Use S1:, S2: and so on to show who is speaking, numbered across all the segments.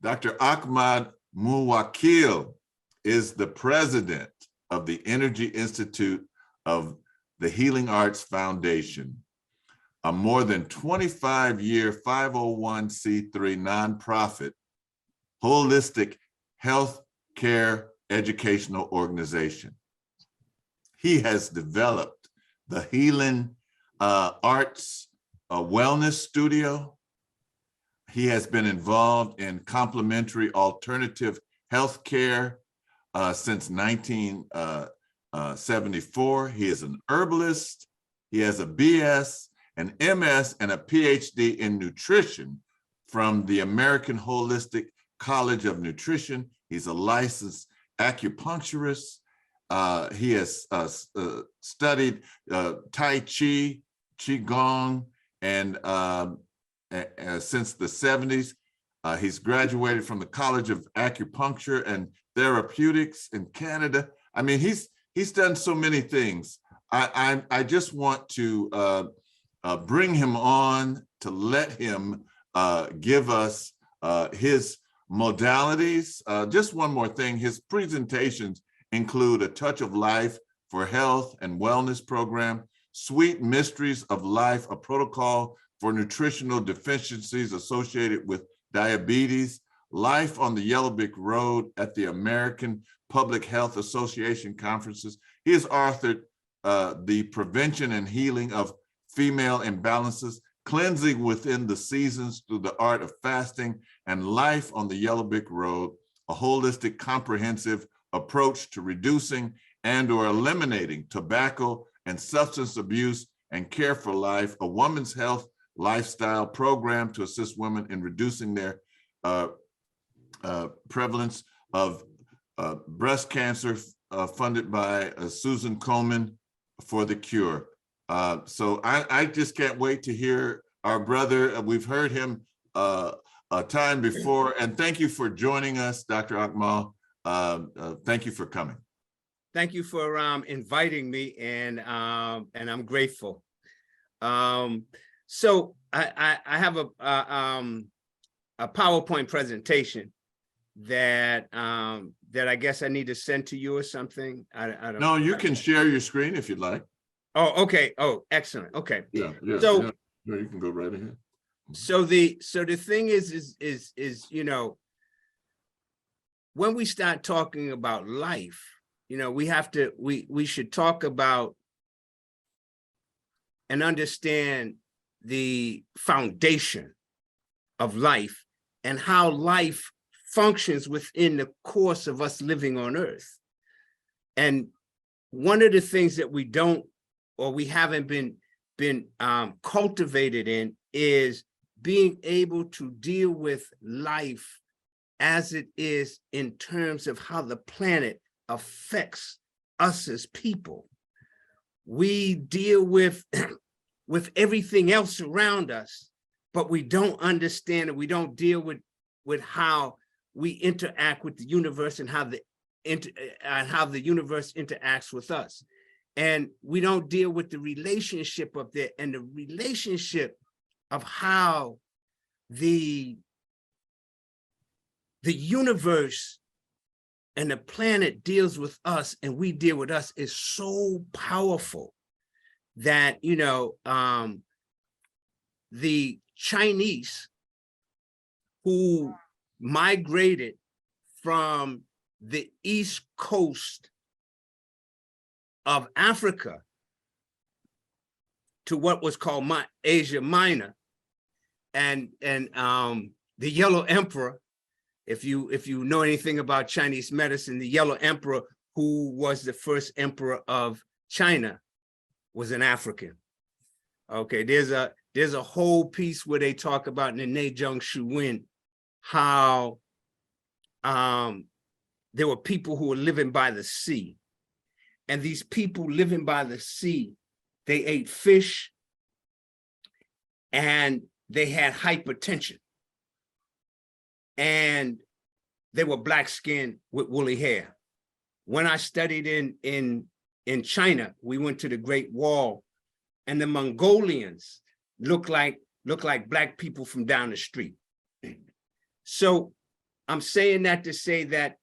S1: Dr. Akmal Muwakil is the president of the Energy Institute of the Healing Arts Foundation, a more than 25-year 501c3 nonprofit holistic health care educational organization. He has developed the Healing Arts Wellness Studio. He has been involved in complementary alternative health care since 1974. He is an herbalist. He has a BS, an MS, and a PhD in nutrition from the American Holistic College of Nutrition. He's a licensed acupuncturist. He has studied Tai Chi, Qigong, and since the 70s. He's graduated from the College of Acupuncture and Therapeutics in Canada. I mean, he's done so many things. I just want to bring him on to let him give us his modalities. Just one more thing, his presentations include A Touch of Life for Health and Wellness Program, Sweet Mysteries of Life, a protocol for nutritional deficiencies associated with diabetes, Life on the Yellow Brick Road at the American Public Health Association conferences. He has authored The Prevention and Healing of Female Imbalances, Cleansing Within the Seasons Through the Art of Fasting, and Life on the Yellow Brick Road, a holistic, comprehensive approach to reducing and/or eliminating tobacco and substance abuse and care for life, a woman's health lifestyle program to assist women in reducing their prevalence of breast cancer, funded by Susan Komen for the Cure. So I just can't wait to hear our brother. We've heard him a time before, and thank you for joining us, Dr. Akmal. Thank you for coming.
S2: Thank you for inviting me, and I'm grateful. So I have a PowerPoint presentation that that I guess I need to send to you or something. I don't.
S1: No, you can share your screen if you'd like.
S2: Oh, okay. Oh, excellent. Okay.
S1: Yeah.
S2: So
S1: yeah, you can go right ahead.
S2: So the thing is you know, when we start talking about life, you know, we should talk about and understand the foundation of life and how life functions within the course of us living on Earth. And one of the things that we don't, or we haven't been cultivated in, is being able to deal with life as it is in terms of how the planet affects us as people. We deal with with everything else around us, but we don't understand, and we don't deal with how we interact with the universe and how the universe interacts with us. And we don't deal with the relationship of that, and the relationship of how the universe and the planet deals with us and we deal with us is so powerful that, you know, the Chinese who migrated from the East Coast of Africa to what was called Asia Minor, and the Yellow Emperor, if you know anything about Chinese medicine, the Yellow Emperor, who was the first emperor of China, was an African. Okay, there's a whole piece where they talk about in the Neijing Shuwen how there were people who were living by the sea. And these people living by the sea, they ate fish and they had hypertension. And they were black-skinned with woolly hair. When I studied in China, we went to the Great Wall, and the Mongolians look like black people from down the street. So I'm saying that to say that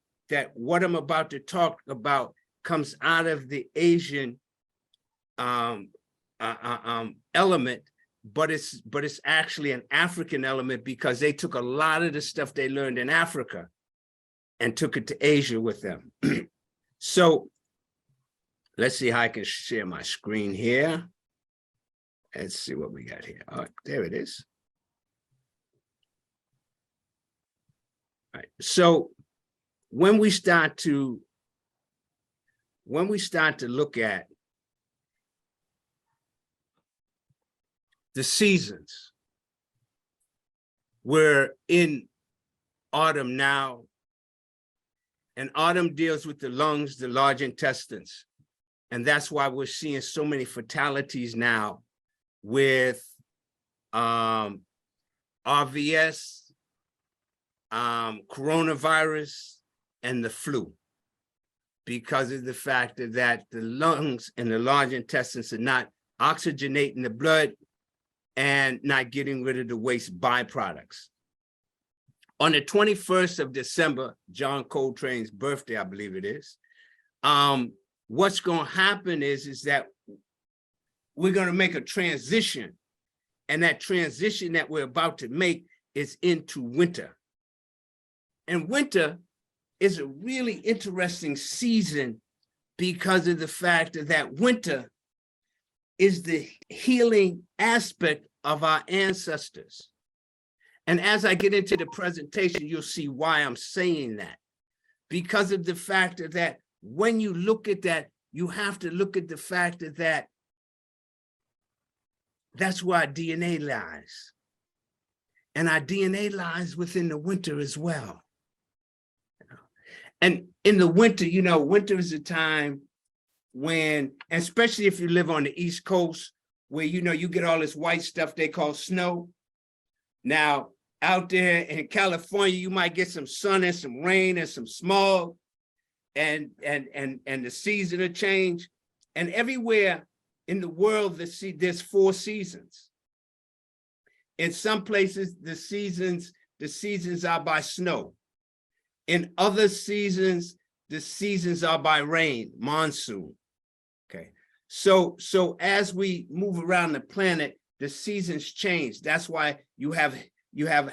S2: what I'm about to talk about comes out of the Asian element, but it's actually an African element, because they took a lot of the stuff they learned in Africa and took it to Asia with them. So let's see how I can share my screen here. Let's see what we got here. Oh, there it is. All right. So when we start to look at the seasons, we're in autumn now, and autumn deals with the lungs, the large intestines. And that's why we're seeing so many fatalities now with RVS, coronavirus, and the flu, because of the fact that the lungs and the large intestines are not oxygenating the blood and not getting rid of the waste byproducts. On the 21st of December, John Coltrane's birthday, I believe it is, what's going to happen is that we're going to make a transition, and that transition that we're about to make is into winter. And winter is a really interesting season because of the fact that winter is the healing aspect of our ancestors. And as I get into the presentation, you'll see why I'm saying that. Because of the fact that when you look at that, you have to look at the fact that that's where our DNA lies. And our DNA lies within the winter as well. And in the winter, winter is a time when, especially if you live on the East Coast, where, you get all this white stuff they call snow. Now, out there in California, you might get some sun and some rain and some smog, and the season will change. And everywhere in the world, there's 4 seasons. In some places, the seasons are by snow. In other seasons, the seasons are by rain, monsoon. Okay. So as we move around the planet, the seasons change. That's why you have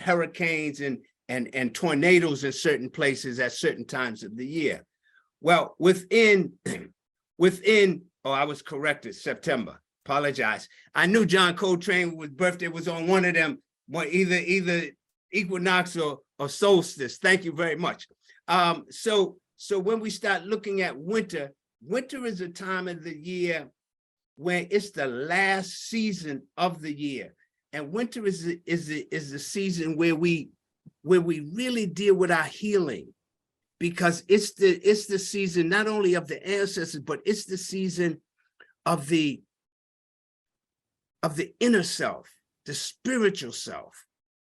S2: hurricanes and tornadoes in certain places at certain times of the year. Well, within, I was corrected, September. Apologize. I knew John Coltrane's birthday was on one of them, either equinox or solstice. Thank you very much. So when we start looking at winter, winter is a time of the year when it's the last season of the year. And winter is the season where we really deal with our healing, because it's the season not only of the ancestors, but it's the season of the inner self, the spiritual self.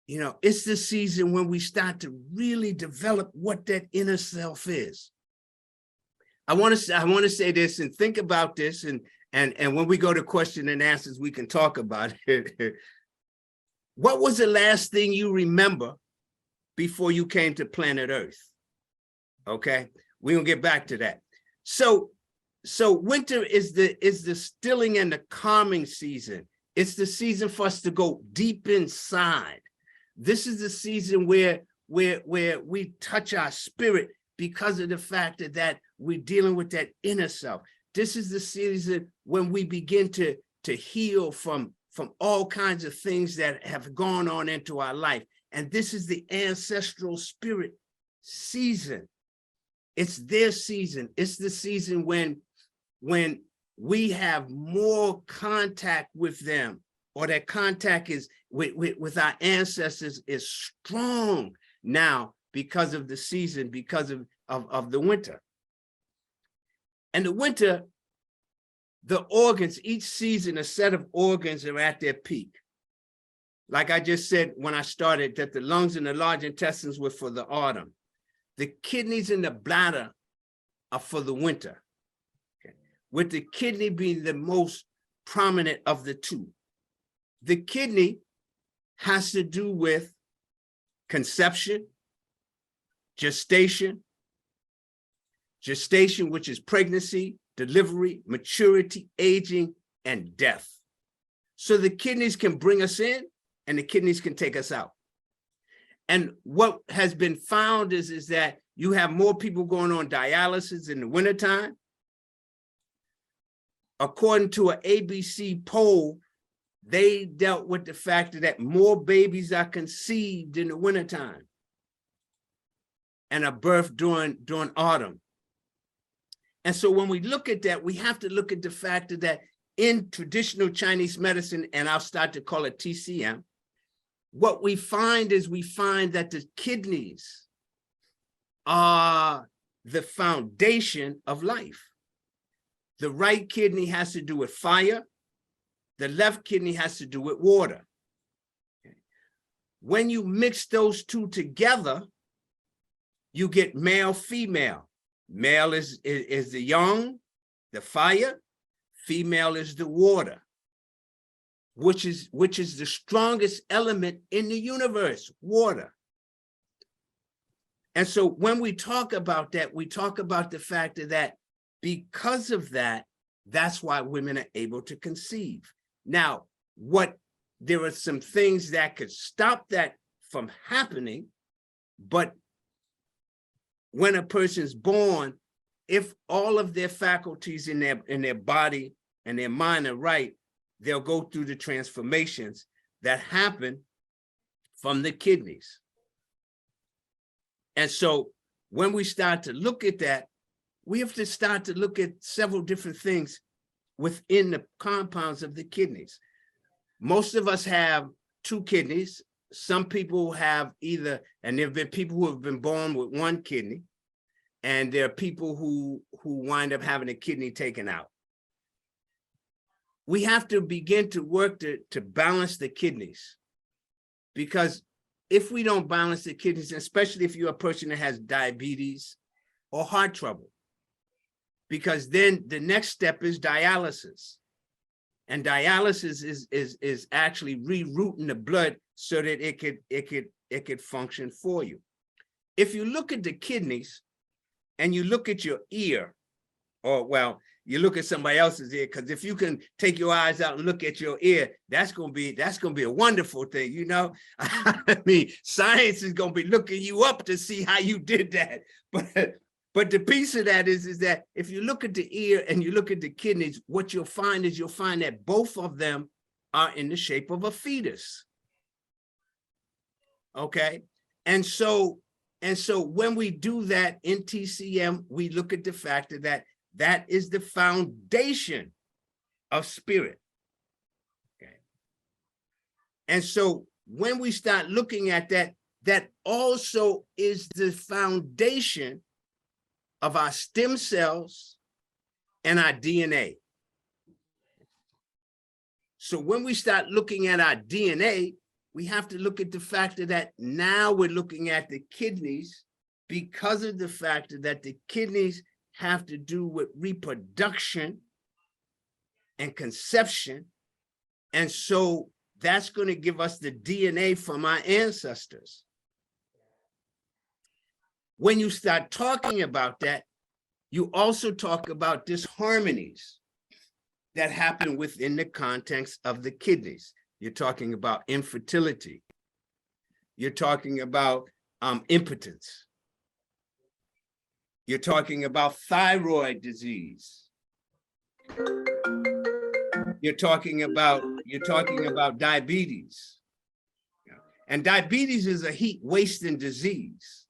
S2: It's the season when we start to really develop what that inner self is. I want to say this and think about this, and when we go to question and answers, we can talk about it. What was the last thing you remember before you came to planet Earth? Okay, we're gonna get back to that. So winter is the stilling and the calming season. It's the season for us to go deep inside. This is the season where we touch our spirit because of the fact that we're dealing with that inner self. This is the season when we begin to heal from all kinds of things that have gone on into our life. And this is the ancestral spirit season. It's their season. It's the season when we have more contact with them, or that contact is with our ancestors is strong now because of the season, because of the winter. And the winter, the organs, each season, a set of organs are at their peak. Like I just said when I started, that the lungs and the large intestines were for the autumn. The kidneys and the bladder are for the winter, okay, with the kidney being the most prominent of the two. The kidney has to do with conception, gestation, which is pregnancy, delivery, maturity, aging, and death. So the kidneys can bring us in and the kidneys can take us out. And what has been found is that you have more people going on dialysis in the wintertime. According to an ABC poll, they dealt with the fact that more babies are conceived in the wintertime and are birthed during autumn. And so when we look at that, we have to look at the fact that in traditional Chinese medicine, and I'll start to call it TCM, what we find is that the kidneys are the foundation of life. The right kidney has to do with fire. The left kidney has to do with water. When you mix those two together, you get male, female. Male is the yang, the fire. Female is the water, which is the strongest element in the universe, water. And so when we talk about that, we talk about the fact that because of that, that's why women are able to conceive. Now, there are some things that could stop that from happening, but when a person's born, if all of their faculties in their body and their mind are right, they'll go through the transformations that happen from the kidneys. And so when we start to look at that, we have to start to look at several different things within the compounds of the kidneys. Most of us have two kidneys. Some people have either, and there have been people who have been born with one kidney, and there are people who wind up having a kidney taken out. We have to begin to work to balance the kidneys, because if we don't balance the kidneys, especially if you're a person that has diabetes or heart trouble, because then the next step is dialysis. And dialysis is actually rerouting the blood so that it could function for you. If you look at the kidneys and you look at your ear, or well, you look at somebody else's ear, because if you can take your eyes out and look at your ear, that's gonna be a wonderful thing, you know. I mean, science is gonna be looking you up to see how you did that. But the piece of that is that if you look at the ear and you look at the kidneys, what you'll find that both of them are in the shape of a fetus. Okay, and so when we do that in TCM, we look at the fact that is the foundation of spirit. Okay, and so when we start looking at that, that also is the foundation of our stem cells and our DNA. So when we start looking at our DNA, we have to look at the fact that now we're looking at the kidneys, because of the fact that the kidneys have to do with reproduction and conception. And so that's going to give us the DNA from our ancestors. When you start talking about that, you also talk about disharmonies that happen within the context of the kidneys. You're talking about infertility. You're talking about impotence. You're talking about thyroid disease. You're talking about diabetes. And diabetes is a heat wasting disease.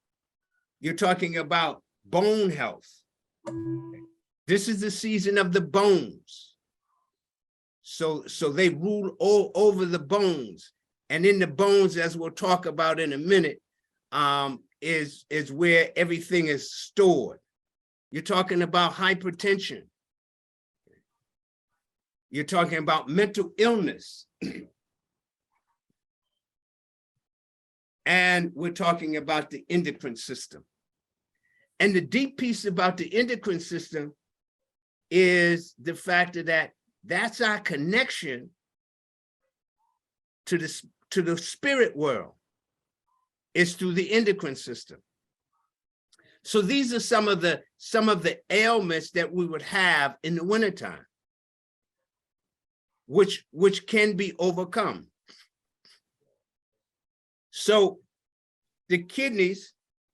S2: You're talking about bone health. This is the season of the bones. So they rule all over the bones. And in the bones, as we'll talk about in a minute, is where everything is stored. You're talking about hypertension. You're talking about mental illness. And we're talking about the endocrine system. And the deep piece about the endocrine system is the fact that that's our connection to the spirit world. It's through the endocrine system. So these are some of the ailments that we would have in the wintertime, which can be overcome. So the kidneys,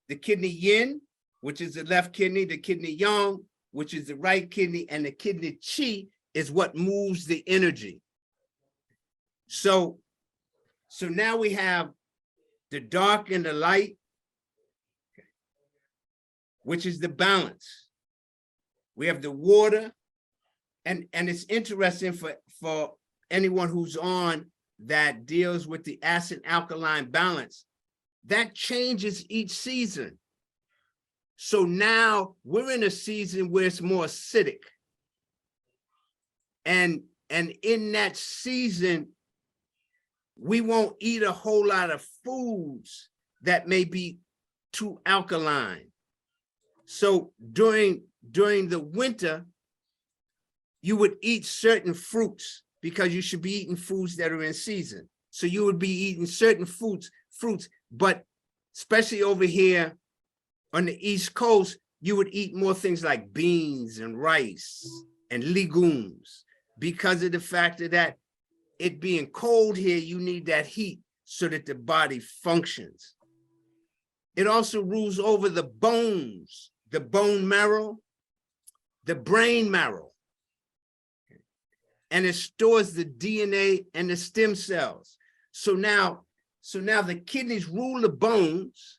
S2: the kidney yin, which is the left kidney, the kidney yang, which is the right kidney, and the kidney chi is what moves the energy. So now we have the dark and the light, which is the balance. We have the water, and it's interesting for anyone who's on that deals with the acid alkaline balance, that changes each season. So now we're in a season where it's more acidic. And in that season, we won't eat a whole lot of foods that may be too alkaline. So during the winter, you would eat certain fruits because you should be eating foods that are in season. So you would be eating certain fruits, but especially over here on the East Coast, you would eat more things like beans and rice and legumes because of the fact that it being cold here, you need that heat so that the body functions. It also rules over the bones, the bone marrow, the brain marrow, and it stores the DNA and the stem cells. So now the kidneys rule the bones,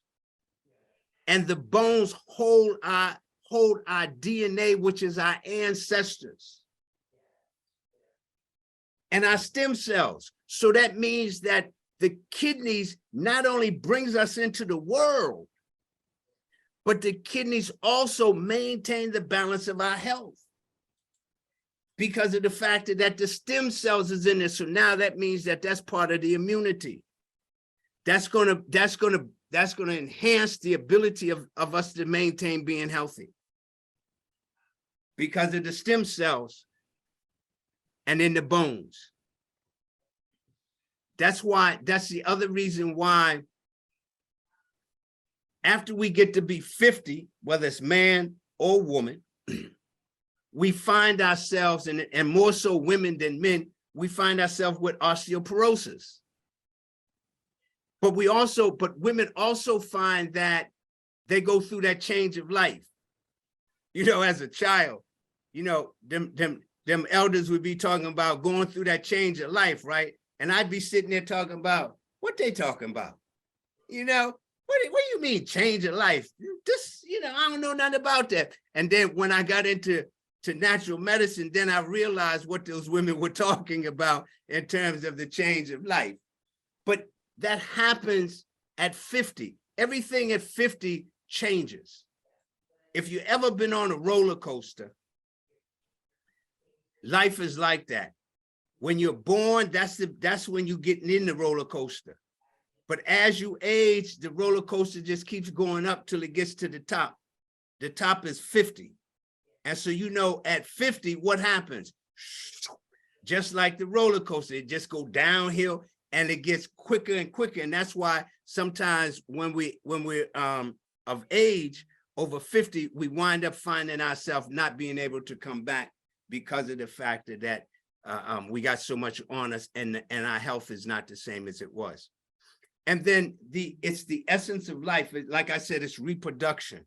S2: and the bones hold our DNA, which is our ancestors, and our stem cells. So that means that the kidneys not only brings us into the world, but the kidneys also maintain the balance of our health because of the fact that the stem cells is in there. So now that means that that's part of the immunity. That's gonna enhance the ability of us to maintain being healthy because of the stem cells and in the bones. That's the other reason why after we get to be 50, whether it's man or woman, we find ourselves, and more so women than men, we find ourselves with osteoporosis. But women also find that they go through that change of life. You know, as a child, you know, them elders would be talking about going through that change of life, right? And I'd be sitting there talking about what they talking about. You know, what do you mean change of life? This, you know, I don't know nothing about that. And then when I got into natural medicine, then I realized what those women were talking about in terms of the change of life. But that happens at 50. Everything at 50 changes. If you've ever been on a roller coaster, life is like that. When you're born, that's when you're getting in the roller coaster. But as you age, the roller coaster just keeps going up till it gets to the top. The top is 50. And so, you know, at 50, what happens? Just like the roller coaster, it just goes downhill and it gets quicker and quicker. And that's why sometimes when we're of age, over 50, we wind up finding ourselves not being able to come back because of the fact that we got so much on us and our health is not the same as it was. And then it's the essence of life. Like I said, it's reproduction.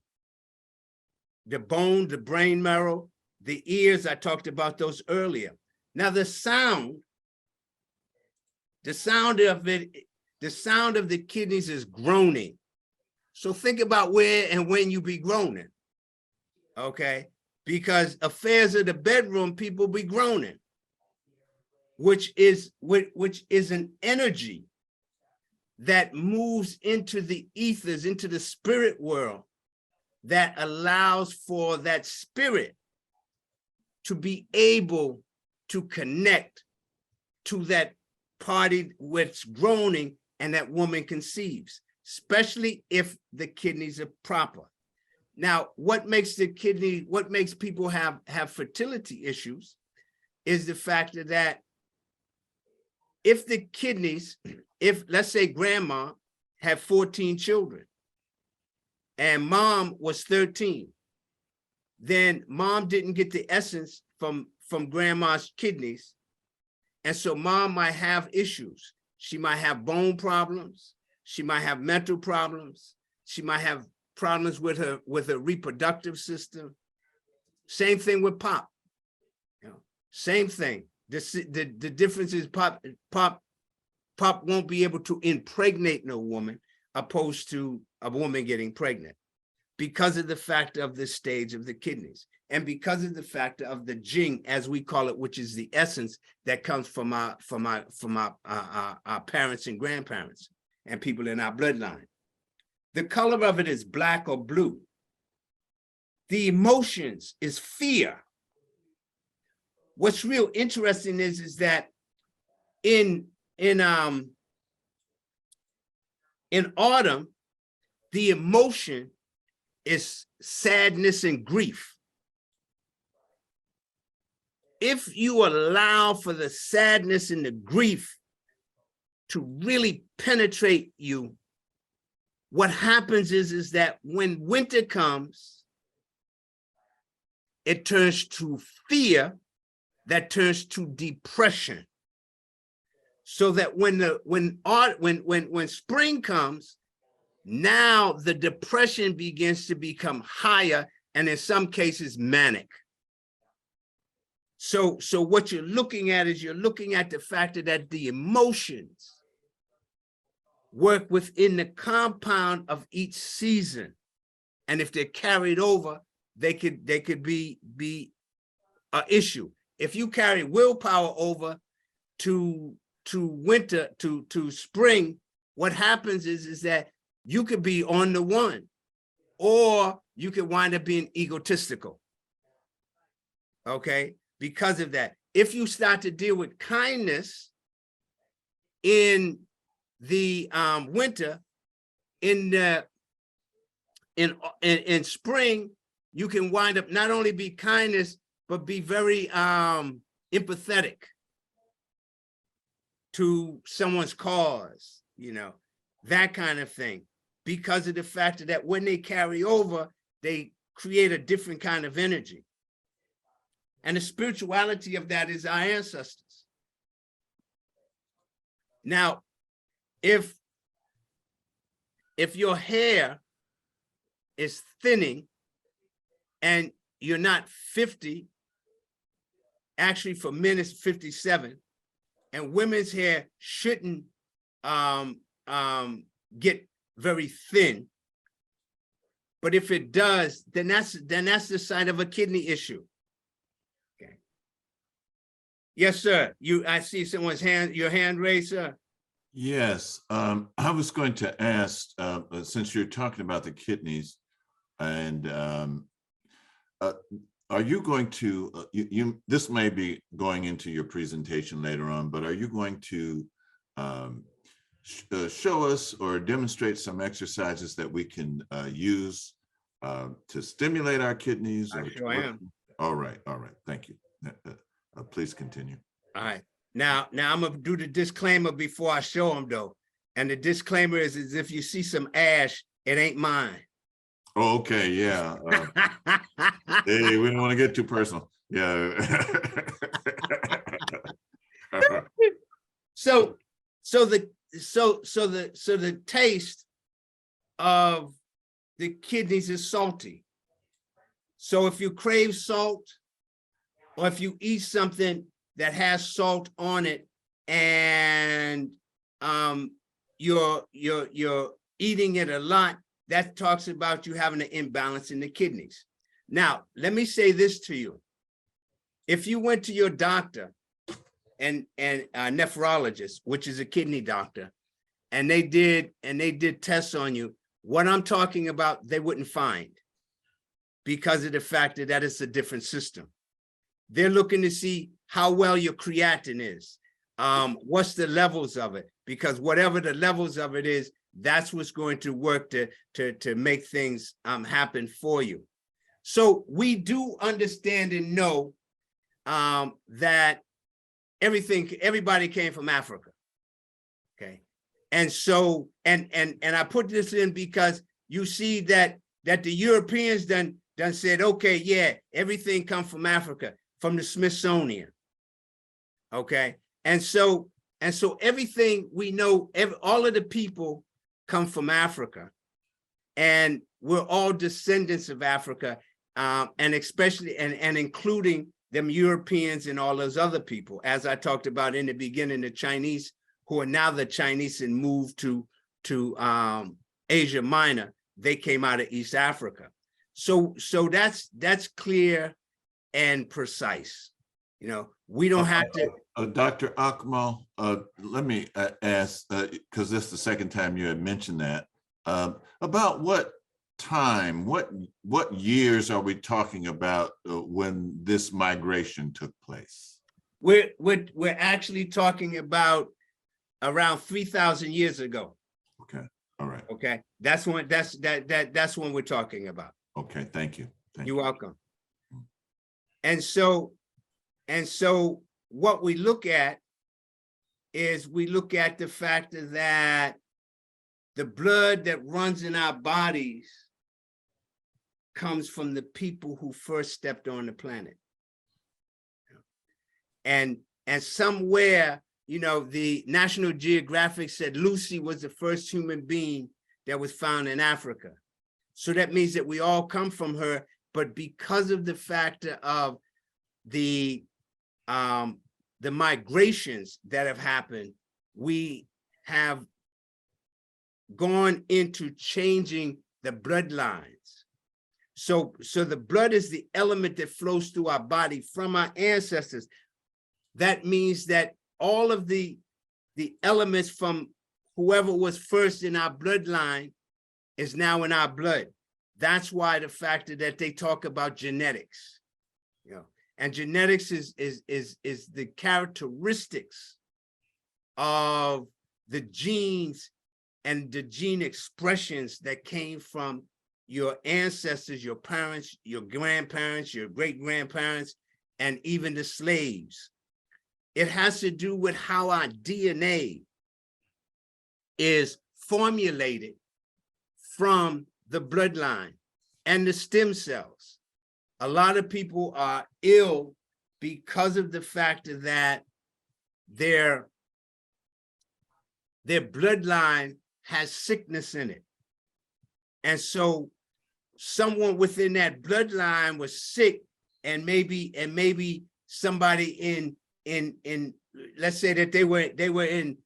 S2: The bone, the brain marrow, the ears, I talked about those earlier. Now the sound of the kidneys is groaning. So think about where and when you be groaning, okay? Because affairs of the bedroom, people be groaning, which is an energy that moves into the ethers, into the spirit world, that allows for that spirit to be able to connect to that party which groaning and that woman conceives, especially if the kidneys are proper. Now, what makes people have fertility issues is the fact that if the kidneys, if let's say grandma had 14 children, and mom was 13, then mom didn't get the essence from grandma's kidneys. And so mom might have issues. She might have bone problems. She might have mental problems. She might have problems with her reproductive system. Same thing with pop. You know, same thing. The difference is pop won't be able to impregnate no woman, opposed to a woman getting pregnant, because of the fact of the stage of the kidneys, and because of the fact of the jing, as we call it, which is the essence that comes from our parents and grandparents and people in our bloodline. The color of it is black or blue. The emotions is fear. What's real interesting is that in autumn, the emotion is sadness and grief. If you allow for the sadness and the grief to really penetrate you, what happens is that when winter comes, it turns to fear, that turns to depression. So that when spring comes, now the depression begins to become higher, and in some cases manic. So what you're looking at is you're looking at the fact that the emotions work within the compound of each season, and if they're carried over, they could be an issue. If you carry willpower over to winter, to spring, what happens is that you could be on the one, or you could wind up being egotistical, okay? Because of that. If you start to deal with kindness in the winter, in spring, you can wind up not only be kindness, but be very empathetic to someone's cause, you know, that kind of thing, because of the fact that when they carry over, they create a different kind of energy. And the spirituality of that is our ancestors. Now, if your hair is thinning and you're not 50, actually for men it's 57, and women's hair shouldn't get very thin, but if it does, then that's the sign of a kidney issue. Okay. Yes, sir. I see someone's your hand raised, sir.
S1: Yes, I was going to ask, since you're talking about the kidneys, and are you going to, this may be going into your presentation later on, but are you going to show us or demonstrate some exercises that we can use to stimulate our kidneys?
S2: I sure am.
S1: All right, thank you. Please continue.
S2: All right. Now I'm gonna do the disclaimer before I show them though. And the disclaimer is if you see some ash, it ain't mine.
S1: Oh, okay, yeah. Hey, we don't want to get too personal. Yeah.
S2: So the taste of the kidneys is salty. So if you crave salt, or if you eat something that has salt on it, and you're eating it a lot, that talks about you having an imbalance in the kidneys. Now, let me say this to you. If you went to your doctor and a nephrologist, which is a kidney doctor, and they did tests on you, what I'm talking about, they wouldn't find, because of the fact that it's a different system. They're looking to see how well your creatinine is, what's the levels of it, because whatever the levels of it is, that's what's going to work to make things happen for you. So we do understand and know that everybody came from Africa, okay? And so, and I put this in because you see that that the Europeans done said, okay, yeah, everything come from Africa, from the Smithsonian. Okay, and so everything we know, all of the people come from Africa, and we're all descendants of Africa, and especially and including them Europeans and all those other people, as I talked about in the beginning, the Chinese, who are now the Chinese and moved to Asia Minor. They came out of East Africa. So that's clear and precise. You know, we don't have to.
S1: Dr. Akmal, let me ask, because this is the second time you had mentioned that, about what time, what years are we talking about when this migration took place?
S2: We're actually talking about around 3,000 years ago.
S1: Okay, all right.
S2: Okay, that's when we're talking about.
S1: Okay, thank you.
S2: You're welcome. And so what we look at is we look at the fact that the blood that runs in our bodies comes from the people who first stepped on the planet. And somewhere, you know, the National Geographic said Lucy was the first human being that was found in Africa. So that means that we all come from her, but because of the factor of the migrations that have happened, we have gone into changing the bloodlines. So the blood is the element that flows through our body from our ancestors. That means that all of the elements from whoever was first in our bloodline is now in our blood. That's why the factor that they talk about genetics, you know, and genetics is the characteristics of the genes and the gene expressions that came from your ancestors, your parents, your grandparents, your great-grandparents, and even the slaves. It has to do with how our DNA is formulated from the bloodline and the stem cells. A lot of people are ill because of the fact that their bloodline has sickness in it. And so someone within that bloodline was sick, and maybe somebody in let's say that they were in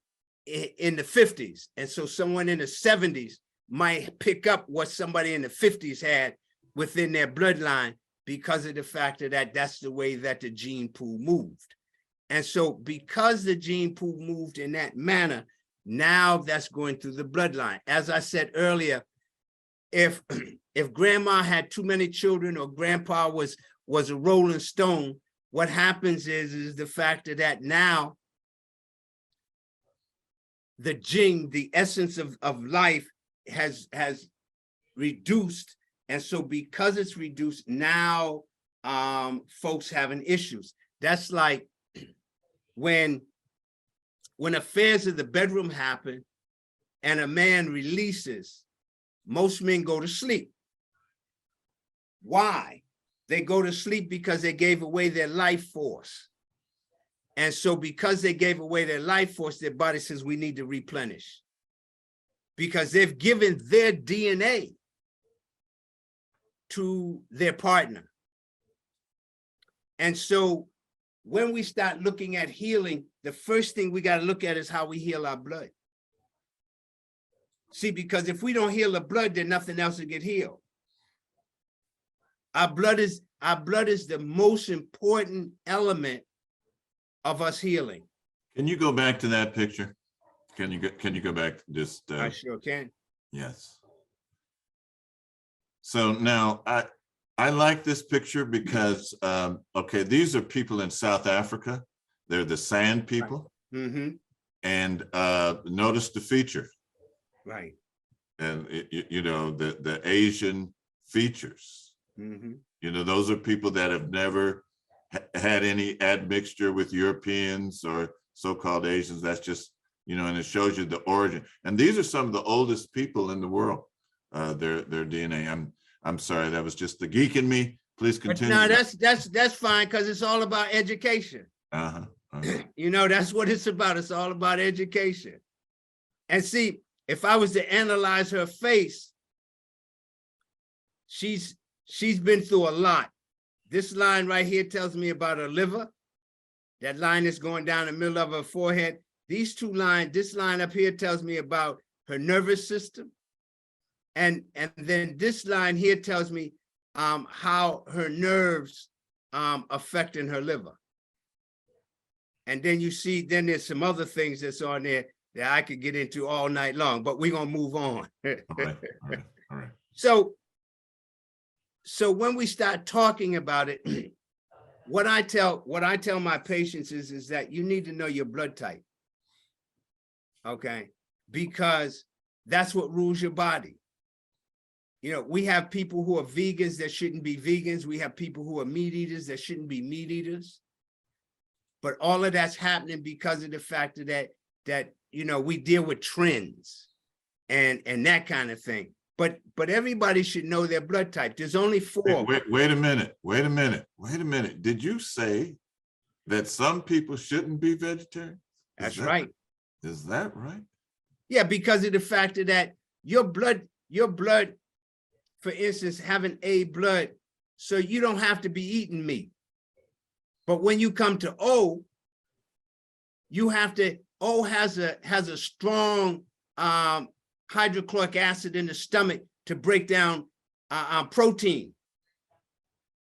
S2: the 50s, and so someone in the 70s might pick up what somebody in the 50s had within their bloodline because of the fact that that's the way that the gene pool moved. And so because the gene pool moved in that manner, now that's going through the bloodline. As I said earlier, if grandma had too many children or grandpa was a rolling stone, what happens is the fact that now the gene, the essence of life has reduced. And so because it's reduced, now folks having issues. That's like when affairs of the bedroom happen and a man releases, most men go to sleep. Why? They go to sleep because they gave away their life force. And so because they gave away their life force, their body says, we need to replenish. Because they've given their DNA to their partner. And so when we start looking at healing, the first thing we got to look at is how we heal our blood. See, because if we don't heal the blood, then nothing else will get healed. Our blood is the most important element of us healing.
S1: Can you go back to that picture? Can you go back just?
S2: I sure can.
S1: Yes. So now I like this picture because okay, these are people in South Africa. They're the Sand people.
S2: Right. Mm-hmm.
S1: And notice the feature.
S2: Right.
S1: And you know, the Asian features.
S2: Mm-hmm.
S1: You know, those are people that have never had any admixture with Europeans or so-called Asians. That's just, you know, and it shows you the origin. And these are some of the oldest people in the world, their DNA. I'm sorry, that was just the geek in me. Please
S2: But
S1: continue.
S2: no, that's fine, because it's all about education.
S1: Uh-huh. Uh-huh.
S2: You know, that's what it's about. It's all about education. And see, if I was to analyze her face, she's been through a lot. This line right here tells me about her liver. That line is going down the middle of her forehead. These two lines, this line up here tells me about her nervous system. And then this line here tells me how her nerves affecting her liver. And then you see, then there's some other things that's on there that I could get into all night long, but we're gonna move on.
S1: All right. All right.
S2: So when we start talking about it, what I tell my patients is that you need to know your blood type. Okay, because that's what rules your body. You know, we have people who are vegans that shouldn't be vegans. We have people who are meat eaters that shouldn't be meat eaters. But all of that's happening because of the fact that you know, we deal with trends and that kind of thing. But everybody should know their blood type. There's only 4.
S1: Wait a minute. Did you say that some people shouldn't be vegetarian?
S2: That's right.
S1: Is that right?
S2: Yeah, because of the fact that your blood, for instance, having A blood, so you don't have to be eating meat. But when you come to O, you have to, O has a strong hydrochloric acid in the stomach to break down protein.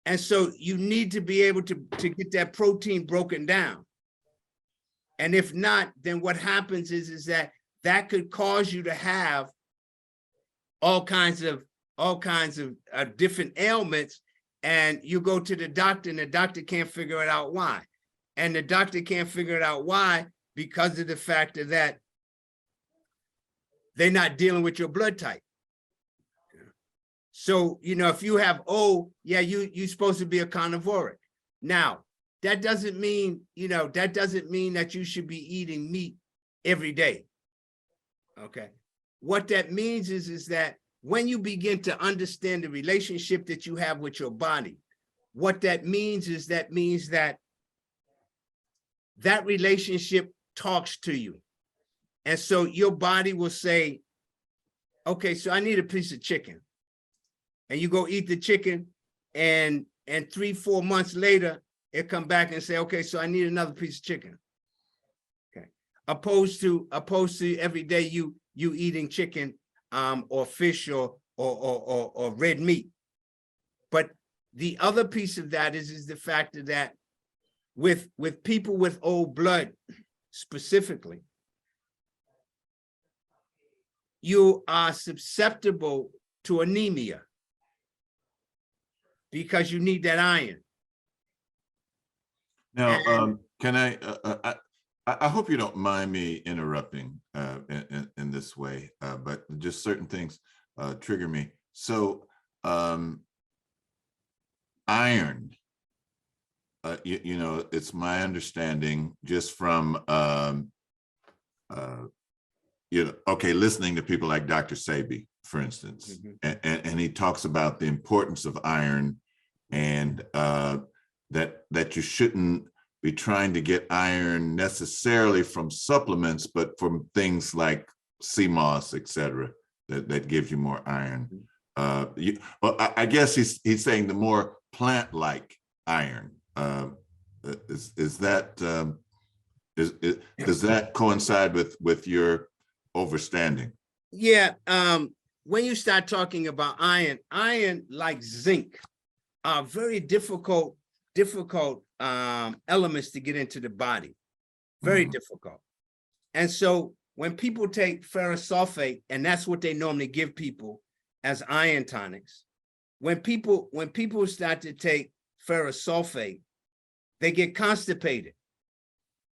S2: And so you need to be able to get that protein broken down. And if not, then what happens is that could cause you to have all kinds of different ailments, and you go to the doctor and the doctor can't figure it out why. And the doctor can't figure it out why because of the fact that they're not dealing with your blood type. So, you know, if you have O, yeah, you're supposed to be a carnivoric. Now, that doesn't mean, you know, that you should be eating meat every day. Okay. What that means is that when you begin to understand the relationship that you have with your body, what that means is that relationship talks to you. And so your body will say, okay, so I need a piece of chicken. And you go eat the chicken, and 3-4 months later, it come back and say, okay, so I need another piece of chicken. Okay. Opposed to every day you eating chicken or fish or red meat. But the other piece of that is the fact that with people with old blood specifically, you are susceptible to anemia because you need that iron.
S1: Now, can I hope you don't mind me interrupting in this way, but just certain things trigger me. So iron, you know, it's my understanding just from, you know, okay, listening to people like Dr. Sebi, for instance, and he talks about the importance of iron, and that you shouldn't be trying to get iron necessarily from supplements, but from things like sea moss, et cetera, that gives you more iron. Well, I guess he's saying the more plant-like iron. Does that coincide with your overstanding?
S2: Yeah. When you start talking about iron like zinc are very difficult elements to get into the body, very difficult. And so when people take ferrous sulfate, and that's what they normally give people as iron tonics, when people start to take ferrous sulfate, they get constipated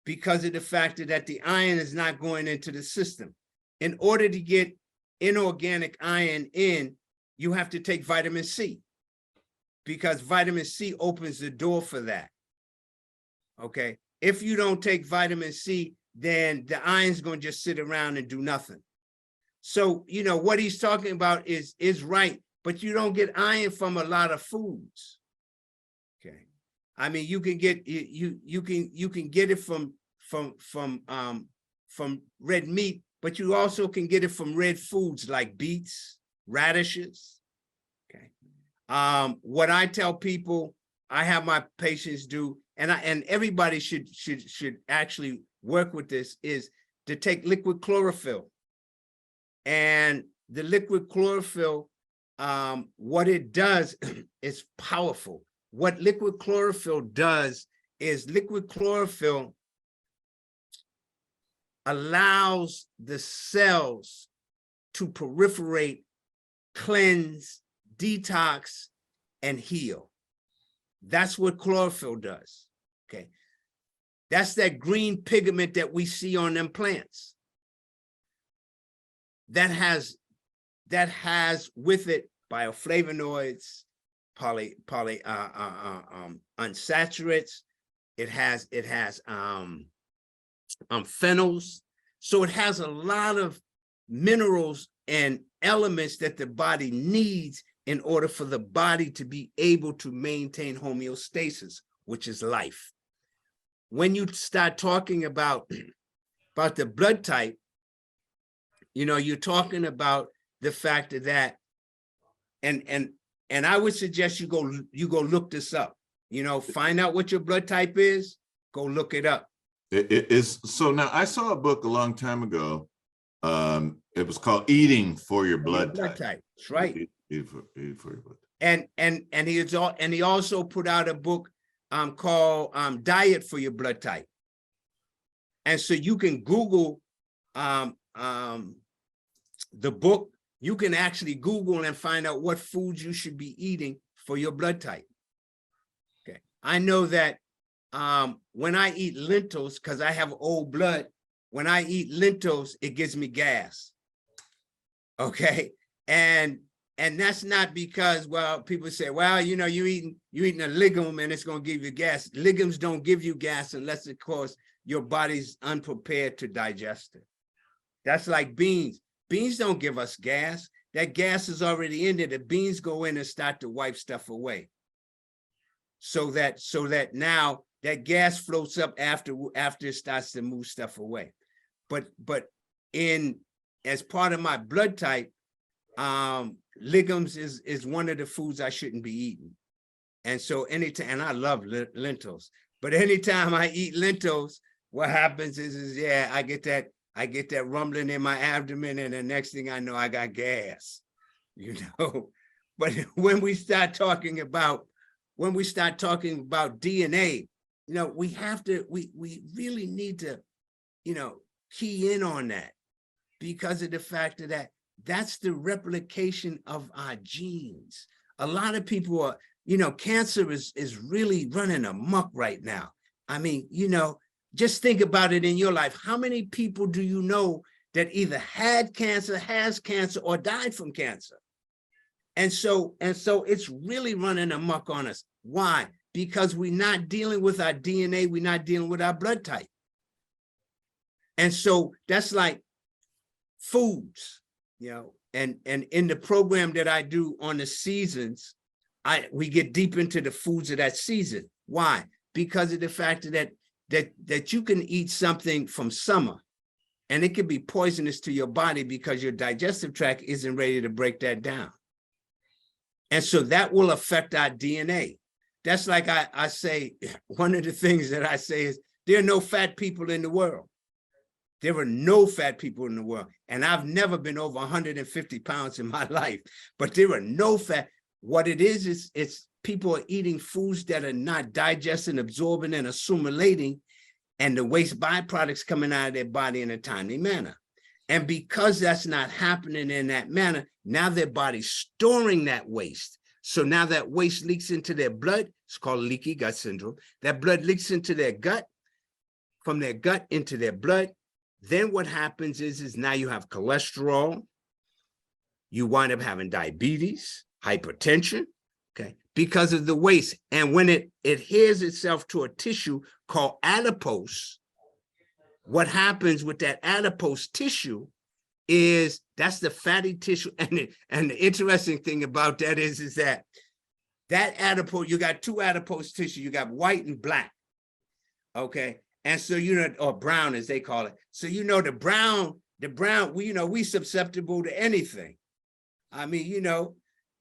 S2: because of the fact that the iron is not going into the system. In order to get inorganic iron in, you have to take vitamin C, because vitamin C opens the door for that. Okay. If you don't take vitamin C, then the iron's going to just sit around and do nothing. So, you know, what he's talking about is right, but you don't get iron from a lot of foods. Okay, I mean, you can get you can get it from red meat, but you also can get it from red foods like beets, radishes. Okay, what I tell people, I have my patients do, and everybody should actually work with this, is to take liquid chlorophyll. And the liquid chlorophyll, what it does is powerful. What liquid chlorophyll does is liquid chlorophyll allows the cells to proliferate, cleanse, detox, and heal. That's what chlorophyll does. Okay, that's that green pigment that we see on them plants. That has with it bioflavonoids, unsaturates. It has phenols. So it has a lot of minerals and elements that the body needs in order for the body to be able to maintain homeostasis, which is life. When you start talking about the blood type, you're talking about the fact that, and I would suggest you go look this up. Find out what your blood type is. Go look it up.
S1: It is. So now I saw a book a long time ago. It was called "Eating for Your Blood Type."
S2: That's right.
S1: Eat for your blood.
S2: And he also put out a book called "Diet for Your Blood Type." And so you can Google the book. You can actually Google and find out what foods you should be eating for your blood type. Okay, I know that when I eat lentils, because I have old blood, when I eat lentils, it gives me gas. Okay, and that's not because, well, people say, well, you're eating a legume and it's going to give you gas. Legumes don't give you gas unless, of course, your body's unprepared to digest it. That's like beans. Beans don't give us gas. That gas is already in there. The beans go in and start to wipe stuff away. So that now that gas floats up after it starts to move stuff away. But as part of my blood type, legumes is one of the foods I shouldn't be eating. And so anytime, and I love lentils, but anytime I eat lentils, what happens is yeah, I get that rumbling in my abdomen, and the next thing I know, I got gas, But when we start talking about DNA, we really need to, key in on that, because of the fact that that's the replication of our genes. A lot of people are, cancer is really running amok right now. I mean, just think about it in your life. How many people do you know that either had cancer, has cancer, or died from cancer? And so it's really running amok on us. Why? Because we're not dealing with our DNA, we're not dealing with our blood type. And so that's like foods, and in the program that I do on the seasons, we get deep into the foods of that season. Why? Because of the fact that you can eat something from summer and it can be poisonous to your body because your digestive tract isn't ready to break that down. And so that will affect our DNA. That's like I say, one of the things that I say is there are no fat people in the world. There are no fat people in the world. And I've never been over 150 pounds in my life, but there are no fat. What it is it's people are eating foods that are not digesting, absorbing, and assimilating, and the waste byproducts coming out of their body in a timely manner. And because that's not happening in that manner, now their body's storing that waste. So now that waste leaks into their blood. It's called leaky gut syndrome. That blood leaks into their gut, from their gut into their blood. Then what happens is now you have cholesterol. You wind up having diabetes, hypertension, okay, because of the waste. And when it adheres itself to a tissue called adipose, what happens with that adipose tissue that's the fatty tissue. And the interesting thing about that is that adipose, you got two adipose tissue, you got white and black. Okay. And so, or brown as they call it. So, the brown, we susceptible to anything. I mean,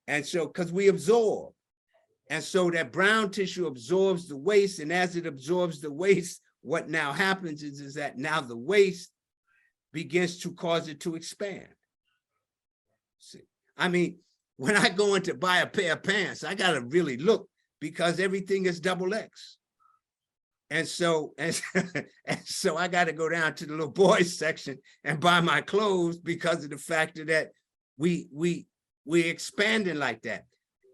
S2: and so, because we absorb. And so that brown tissue absorbs the waste. And as it absorbs the waste, what now happens is that now the waste begins to cause it to expand. See, I mean, when I go in to buy a pair of pants, I got to really look because everything is double X. And so I got to go down to the little boys section and buy my clothes because of the fact that we expanding like that.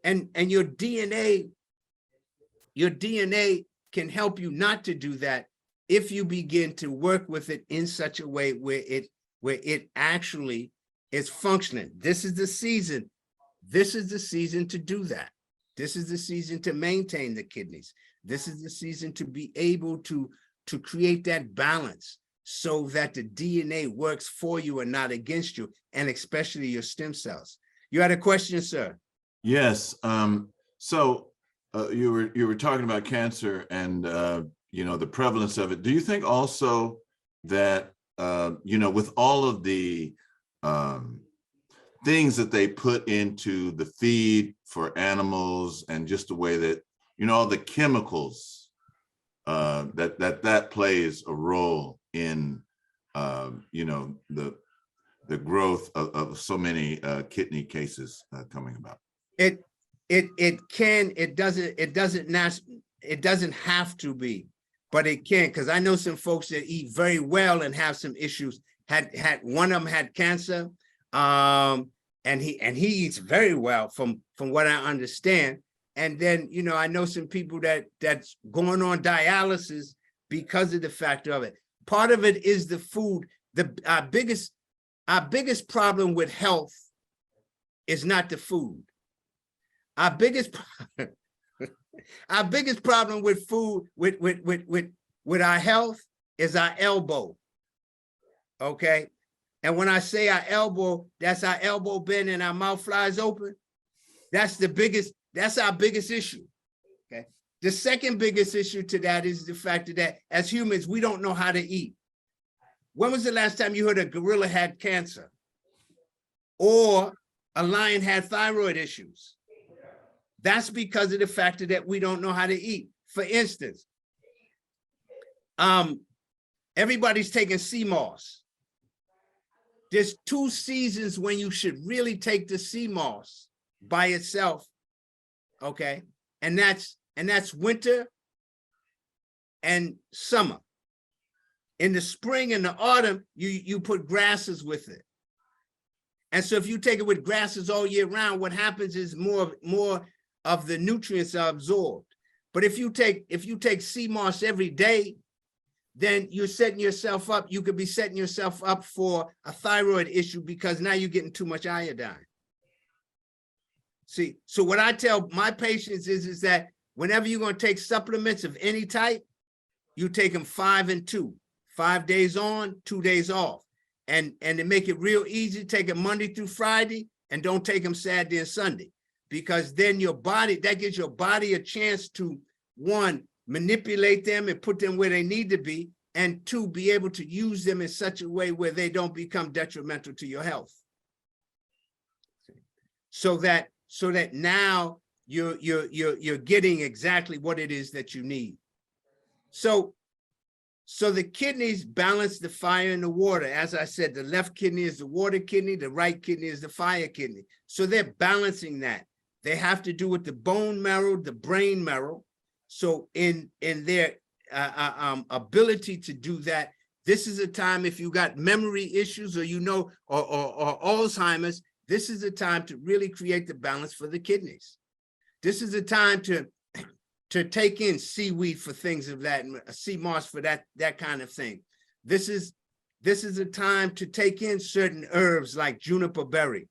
S2: And your DNA can help you not to do that if you begin to work with it in such a way where it actually is functioning. This is the season. This is the season to do that. This is the season to maintain the kidneys. This is the season to be able to create that balance so that the DNA works for you and not against you, and especially your stem cells. You had a question, sir?
S1: Yes. So you were talking about cancer and the prevalence of it. Do you think also that with all of the things that they put into the feed for animals and just the way that all the chemicals that plays a role in the growth of so many kidney cases coming about?
S2: It doesn't have to be, but it can, because I know some folks that eat very well and have some issues. Had one of them had cancer, and he eats very well from what I understand. And then I know some people that's going on dialysis because of the factor of it. Part of it is the food. Our biggest problem with health is not the food. Our biggest problem with food, with our health, is our elbow. Okay, and when I say our elbow, that's our elbow bend and our mouth flies open. That's our biggest issue. Okay, the second biggest issue to that is the fact that as humans we don't know how to eat. When was the last time you heard a gorilla had cancer, or a lion had thyroid issues? That's because of the fact that we don't know how to eat. For instance, everybody's taking sea moss. There's 2 seasons when you should really take the sea moss by itself, okay? And that's winter and summer. In the spring and the autumn, you put grasses with it. And so if you take it with grasses all year round, what happens is more of the nutrients are absorbed. But if you take sea moss every day, then you're setting yourself up. You could be setting yourself up for a thyroid issue because now you're getting too much iodine. See, so what I tell my patients is that whenever you're going to take supplements of any type, you take them 5 and 2, 5 days on, 2 days off. And to make it real easy, take them Monday through Friday and don't take them Saturday and Sunday, because then that gives your body a chance to, 1, manipulate them and put them where they need to be, and 2, be able to use them in such a way where they don't become detrimental to your health. So that now you're getting exactly what it is that you need. So the kidneys balance the fire and the water. As I said, the left kidney is the water kidney, the right kidney is the fire kidney. So they're balancing that. They have to do with the bone marrow, the brain marrow. So in their ability to do that, this is a time, if you got memory issues or or Alzheimer's, this is a time to really create the balance for the kidneys. This is a time to take in seaweed for things of that, sea moss for that kind of thing. This is a time to take in certain herbs like juniper berry.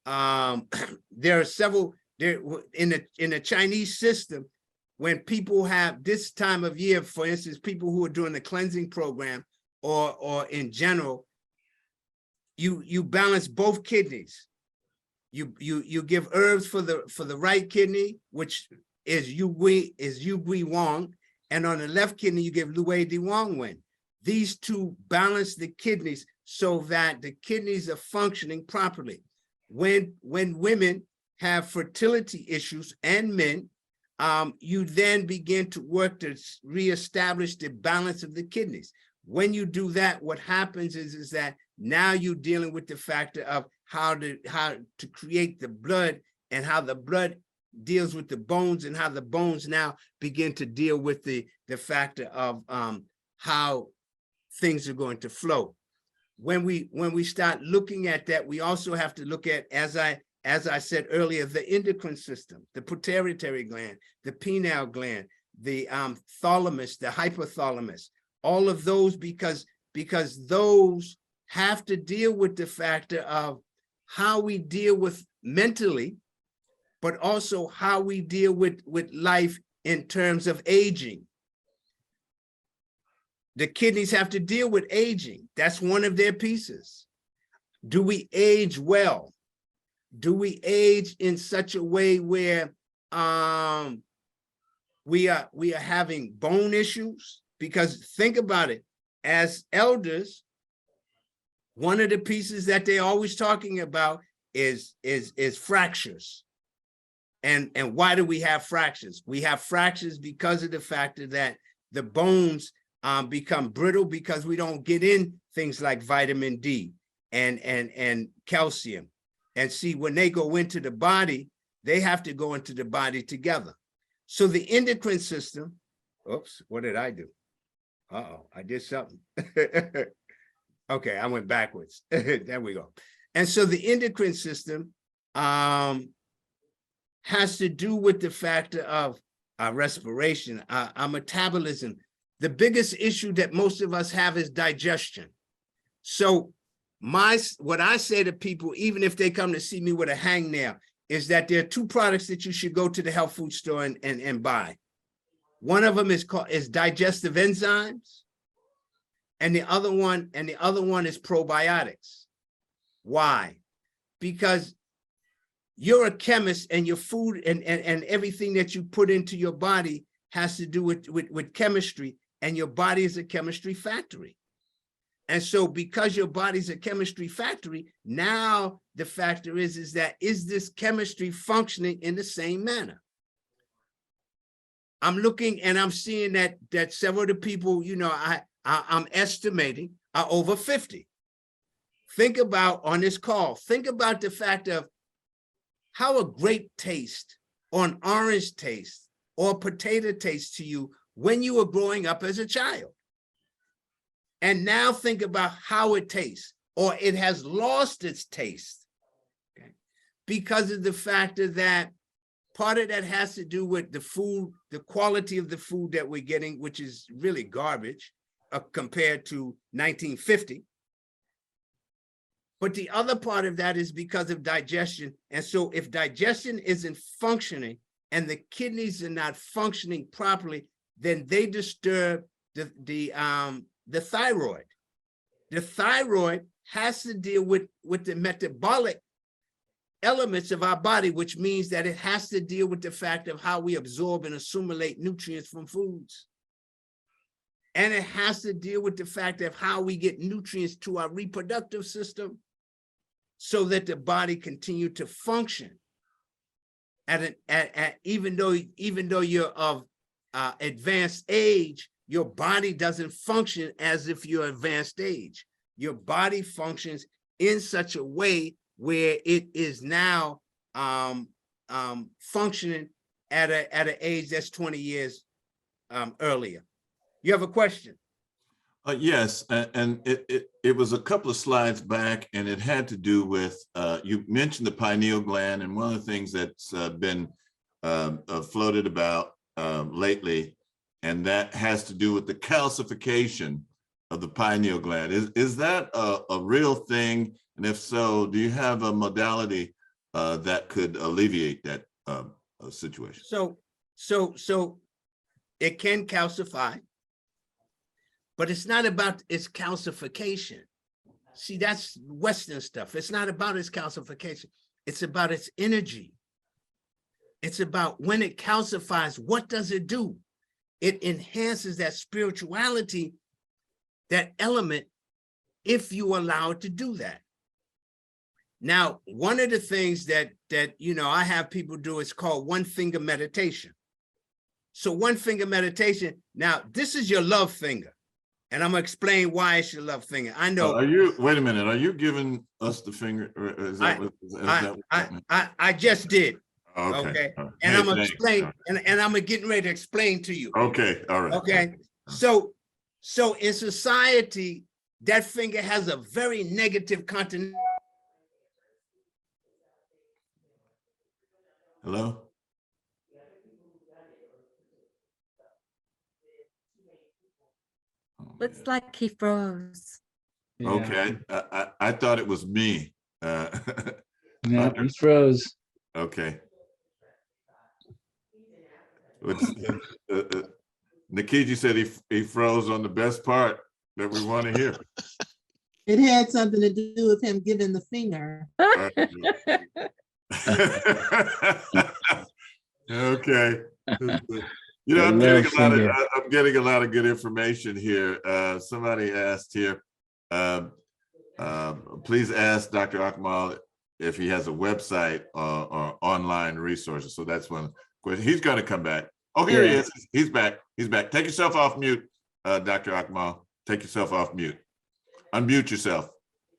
S2: There are several in the Chinese system. When people have this time of year, for instance, people who are doing the cleansing program or in general, you balance both kidneys. You give herbs for the right kidney, which is Yu Gui Wang, and on the left kidney you give Lu Di Wang Wen. These two balance the kidneys so that the kidneys are functioning properly. When women have fertility issues and men, you then begin to work to reestablish the balance of the kidneys. When you do that, what happens is that now you're dealing with the factor of how to create the blood, and how the blood deals with the bones, and how the bones now begin to deal with the factor of how things are going to flow. When we start looking at that, we also have to look at, as I said earlier, the endocrine system, the pituitary gland, the pineal gland, the thalamus, the hypothalamus, all of those, because those have to deal with the factor of how we deal with mentally, but also how we deal with life in terms of aging. The kidneys have to deal with aging. That's one of their pieces. Do we age well? Do we age in such a way where we are having bone issues? Because think about it, as elders, one of the pieces that they're always talking about is fractures. And why do we have fractures? We have fractures because of the factor that the bones become brittle, because we don't get in things like vitamin D and calcium. And see, when they go into the body, they have to go into the body together. So the endocrine system, oops, what did I do? Uh-oh, I did something. Okay, I went backwards. There we go. And so the endocrine system has to do with the factor of our respiration, our metabolism. The biggest issue that most of us have is digestion. So what I say to people, even if they come to see me with a hangnail, is that there are two products that you should go to the health food store and buy. One of them is digestive enzymes, and the other one is probiotics. Why? Because you're a chemist, and your food and everything that you put into your body has to do with chemistry, and your body is a chemistry factory. And so because your body's a chemistry factory, now the factor is that this chemistry functioning in the same manner? I'm looking and I'm seeing that several of the people, I'm estimating are over 50. Think about, on this call, think about the fact of how a grape taste, or an orange taste, or a potato taste to you when you were growing up as a child. And now think about how it tastes, or it has lost its taste, okay? Because of the factor that part of that has to do with the food, the quality of the food that we're getting, which is really garbage compared to 1950. But the other part of that is because of digestion. And so if digestion isn't functioning and the kidneys are not functioning properly, then they disturb the thyroid. The thyroid has to deal with the metabolic elements of our body, which means that it has to deal with the fact of how we absorb and assimilate nutrients from foods. And it has to deal with the fact of how we get nutrients to our reproductive system so that the body continue to function. Even though you're of advanced age, your body doesn't function as if you're advanced age. Your body functions in such a way where it is now functioning at an age that's 20 years earlier. You have a question?
S1: Yes, and it was a couple of slides back, and it had to do with, you mentioned the pineal gland, and one of the things that's been floated about lately, and that has to do with the calcification of the pineal gland. Is that a real thing? And if so, do you have a modality that could alleviate that situation?
S2: So it can calcify, but it's not about its calcification. See, that's Western stuff. It's not about its calcification. It's about its energy. It's about when it calcifies, what does it do? It enhances that spirituality, that element, if you allow it to do that. Now, one of the things that I have people do is called one finger meditation. So one finger meditation, now this is your love finger. And I'm gonna explain why it's your love finger. I know.
S1: Wait a minute, are you giving us the finger? Or is that
S2: I just did.
S1: Okay.
S2: Okay. And I'm gonna explain, and I'm getting ready to explain to you.
S1: Okay, all right.
S2: Okay. So in society, that finger has a very negative content.
S1: Hello?
S3: Looks like he froze.
S4: Yeah.
S1: Okay, I thought it was me.
S4: No, he froze.
S1: Okay. Nikiji said he froze on the best part that we want to hear.
S5: It had something to do with him giving the finger.
S1: Okay. You know, I'm getting a lot of good information here. Somebody asked here, please ask Dr. Akmal if he has a website or online resources. So that's one question. He's going to come back. Oh, here he is. He's back. He's back. Take yourself off mute, Dr. Akmal. Take yourself off mute. Unmute yourself.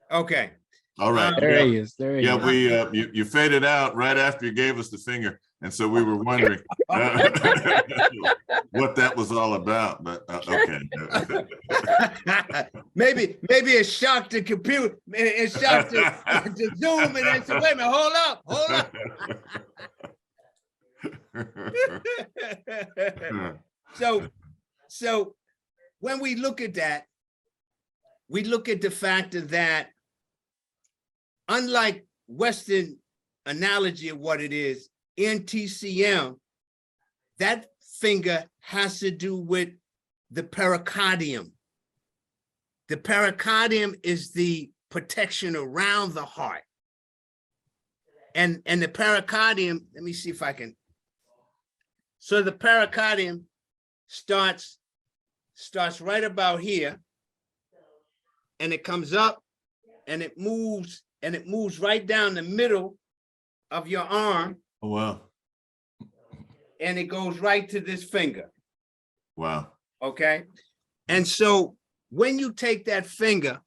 S2: Okay.
S1: All right.
S4: There he is. There he is.
S1: You faded out right after you gave us the finger. And so we were wondering what that was all about, but okay.
S2: maybe it shocked the computer, it shocked the Zoom, and they said, wait a minute, hold up. So when we look at that, we look at the fact of that, unlike Western analogy of what it is, in TCM, that finger has to do with the pericardium. The pericardium is the protection around the heart. And the pericardium, let me see if I can. So the pericardium starts right about here, and it comes up and it moves right down the middle of your arm.
S1: Oh, wow.
S2: And it goes right to this finger.
S1: Wow.
S2: Okay. And so when you take that finger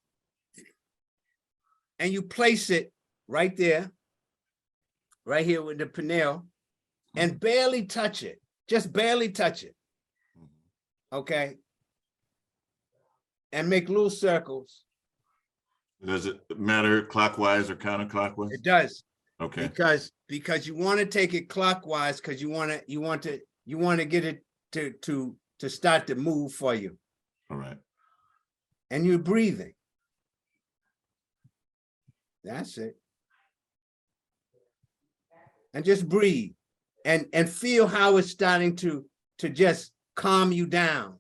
S2: and you place it right there, right here with the pineal, and barely touch it, just barely touch it. Okay. And make little circles.
S1: Does it matter clockwise or counterclockwise?
S2: It does.
S1: Okay.
S2: Because you want to take it clockwise, because you want to get it to start to move for you.
S1: All right.
S2: And you're breathing. That's it. And just breathe and feel how it's starting to just calm you down.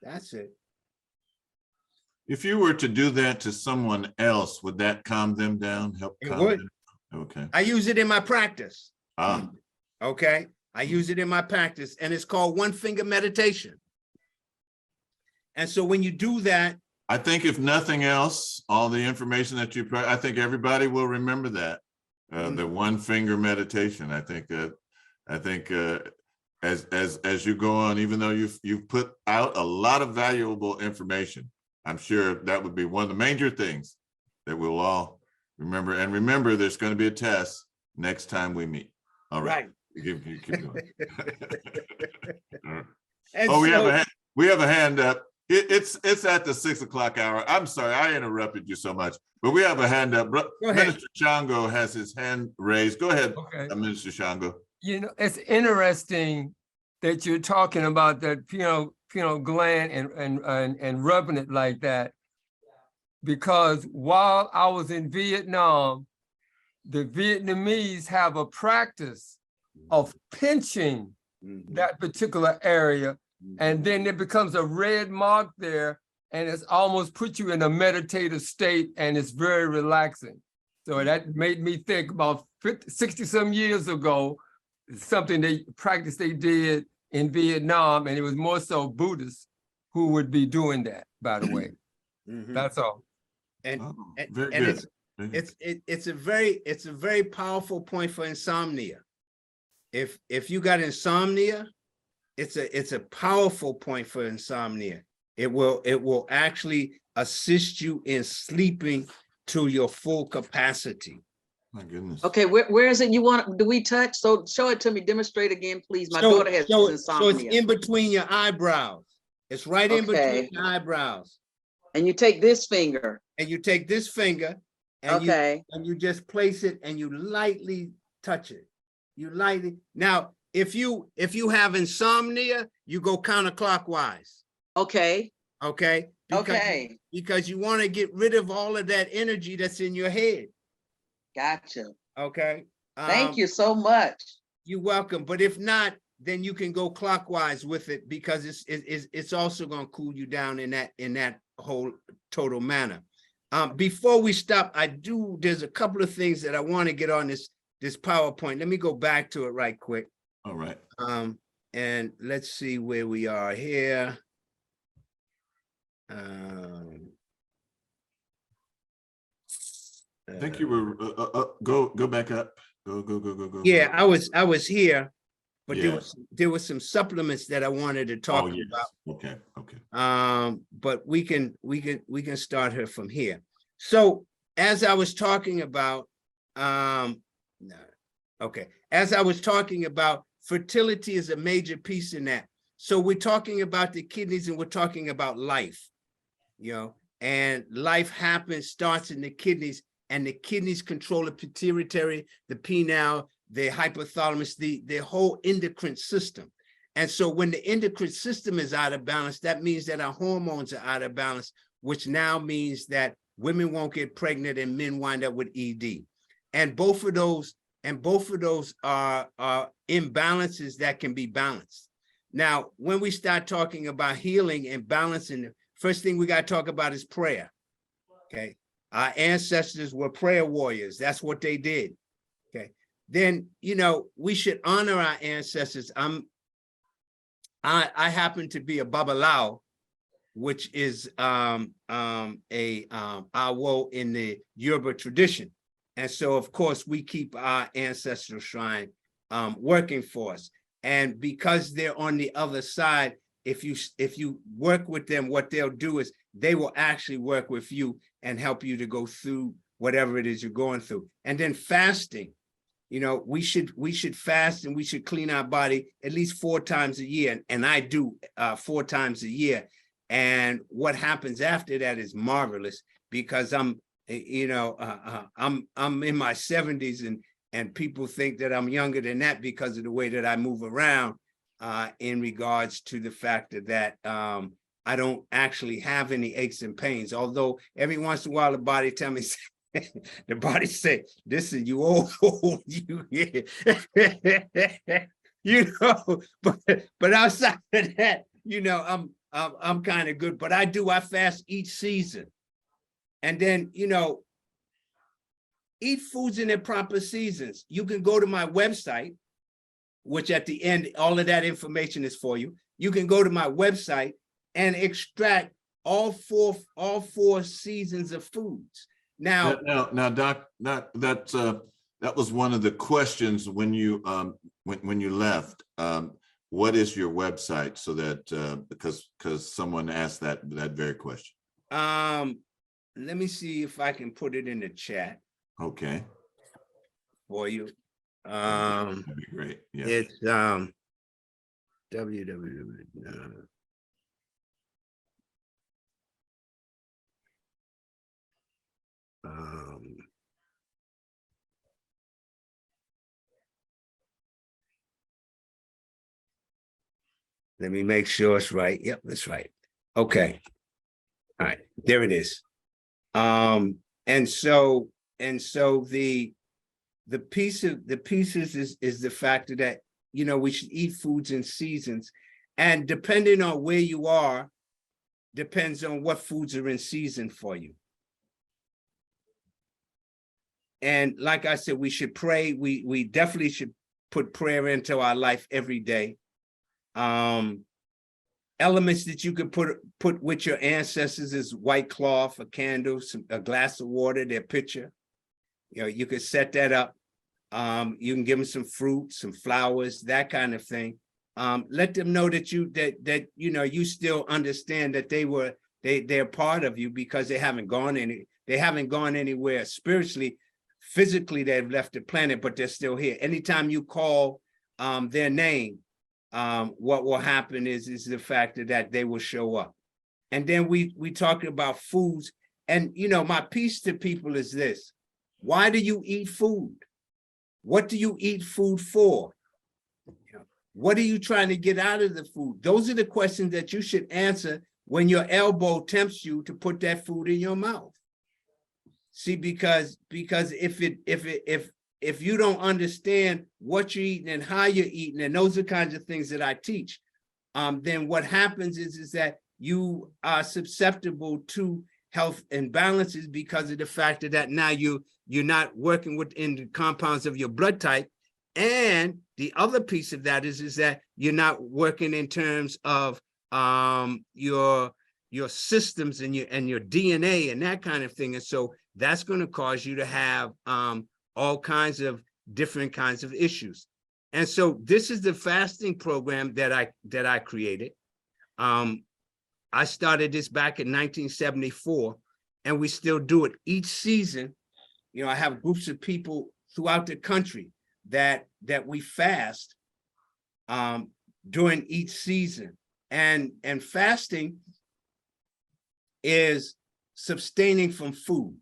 S2: That's it.
S1: If you were to do that to someone else, would that calm them down? Help
S2: It
S1: calm
S2: would.
S1: them? Okay.
S2: I use it in my practice.
S1: Ah.
S2: Okay. I use it in my practice, and it's called one finger meditation. And so when you do that,
S1: I think if nothing else, all the information that I think everybody will remember that, the one finger meditation. I think as you go on, even though you've put out a lot of valuable information, I'm sure that would be one of the major things that we'll all remember. And remember, there's going to be a test next time we meet. All right. Keep going. Oh, we have a hand up. It's at the 6 o'clock hour. I'm sorry, I interrupted you so much, but we have a hand up. Minister Shango has his hand raised. Go ahead,
S6: okay.
S1: Minister Shango.
S6: You know, it's interesting that you're talking about that pineal gland and rubbing it like that, because while I was in Vietnam, the Vietnamese have a practice of pinching that particular area and then it becomes a red mark there, and it's almost put you in a meditative state, and it's very relaxing. So that made me think about 60 some years ago, something they did in Vietnam, and it was more so Buddhists who would be doing that, by the way.
S2: Mhm.
S6: That's all.
S2: And,
S1: Oh,
S2: and,
S1: very
S2: and
S1: good. Very good.
S2: it's a very powerful point for insomnia. If you got insomnia, it's a powerful point for insomnia. It will actually assist you in sleeping to your full capacity.
S1: My goodness.
S7: Okay, where is it you want, do we touch? So show it to me, demonstrate again, please. My daughter has
S2: So
S7: insomnia.
S2: it's in between your eyebrows. It's right in between
S7: Okay.
S2: your eyebrows.
S7: And you take this finger.
S2: And you take this finger and
S7: Okay.
S2: you just place it and you lightly touch it. You lightly. Now, if you have insomnia, you go counterclockwise.
S7: Okay.
S2: Okay.
S7: Okay.
S2: Because you want to get rid of all of that energy that's in your head.
S7: Gotcha.
S2: Okay.
S7: Thank you so much.
S2: You're welcome. But if not, then you can go clockwise with it, because it's also going to cool you down in that whole total manner. Before we stop, there's a couple of things that I want to get on this PowerPoint. Let me go back to it right quick.
S1: All right.
S2: And let's see where we are here.
S1: I think you were go back up. Go.
S2: Yeah, I was here, but
S1: Yeah.
S2: there was some supplements that I wanted to talk
S1: Oh, yes.
S2: about.
S1: Okay.
S2: But we can start her from here. So as I was talking about, as I was talking about, fertility is a major piece in that. So we're talking about the kidneys and we're talking about life, and life starts in the kidneys, and the kidneys control the pituitary, the pineal, the hypothalamus, the whole endocrine system. And so when the endocrine system is out of balance, that means that our hormones are out of balance, which now means that women won't get pregnant and men wind up with ED. And both of those are imbalances that can be balanced. Now, when we start talking about healing and balancing, the first thing we got to talk about is prayer. Okay. Our ancestors were prayer warriors. That's what they did. Okay. Then, we should honor our ancestors. I happen to be a Babalao, which is awo in the Yoruba tradition. And so, of course, we keep our ancestral shrine working for us. And because they're on the other side, if you work with them, what they'll do is they will actually work with you and help you to go through whatever it is you're going through. And then fasting, we should fast, and we should clean our body at least 4 times a year. And I do 4 times a year. And what happens after that is marvelous, because I'm in my 70s, and people think that I'm younger than that because of the way that I move around, in regards to the fact that I don't actually have any aches and pains. Although every once in a while the body tell me, the body say, "This is you old, you yeah." But outside of that, I'm kind of good. But I fast each season, and then eat foods in their proper seasons. You can go to my website, which at the end, all of that information is for you. You can go to my website and extract all four seasons of foods. Now,
S1: Doc, that was one of the questions when you left. What is your website? So that because someone asked that very question.
S2: Let me see if I can put it in the chat.
S1: Okay.
S2: For you.
S1: That'd be great. Yeah.
S2: It's www. Let me make sure it's right. Yep, that's right. Okay. All right, there it is. And so the pieces is the factor that we should eat foods in seasons. And depending on where you are, depends on what foods are in season for you. And like I said, we should pray. We definitely should put prayer into our life every day. Elements that you could put with your ancestors is white cloth, a candle, a glass of water, their picture. You know, you could set that up. You can give them some fruit, some flowers, that kind of thing. Let them know that you still understand that they're part of you, because they haven't gone anywhere spiritually. Physically, they've left the planet, but they're still here. Anytime you call their name, what will happen is the fact that they will show up. And then we talk about foods. And my piece to people is this: why do you eat food? What do you eat food for? What are you trying to get out of the food? Those are the questions that you should answer when your elbow tempts you to put that food in your mouth. See, because if you don't understand what you're eating and how you're eating, and those are kinds of things that I teach, then what happens is that you are susceptible to health imbalances because of the fact that now you're not working within the compounds of your blood type. And the other piece of that is that you're not working in terms of your systems and your DNA and that kind of thing. And so that's going to cause you to have all kinds of different kinds of issues. And so this is the fasting program that I created. I started this back in 1974, and we still do it each season. I have groups of people throughout the country that we fast during each season. And fasting is abstaining from food.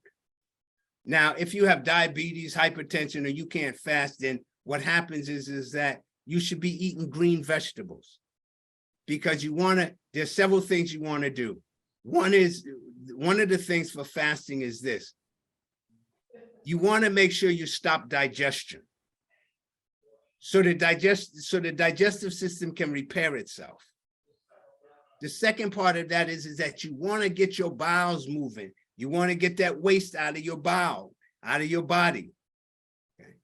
S2: Now, if you have diabetes, hypertension, or you can't fast, then what happens is that you should be eating green vegetables, because there's several things you want to do. One of the things for fasting is this: you want to make sure you stop digestion, so the digestive system can repair itself. The second part of that is that you want to get your bowels moving. You want to get that waste out of your bowel, out of your body. Okay.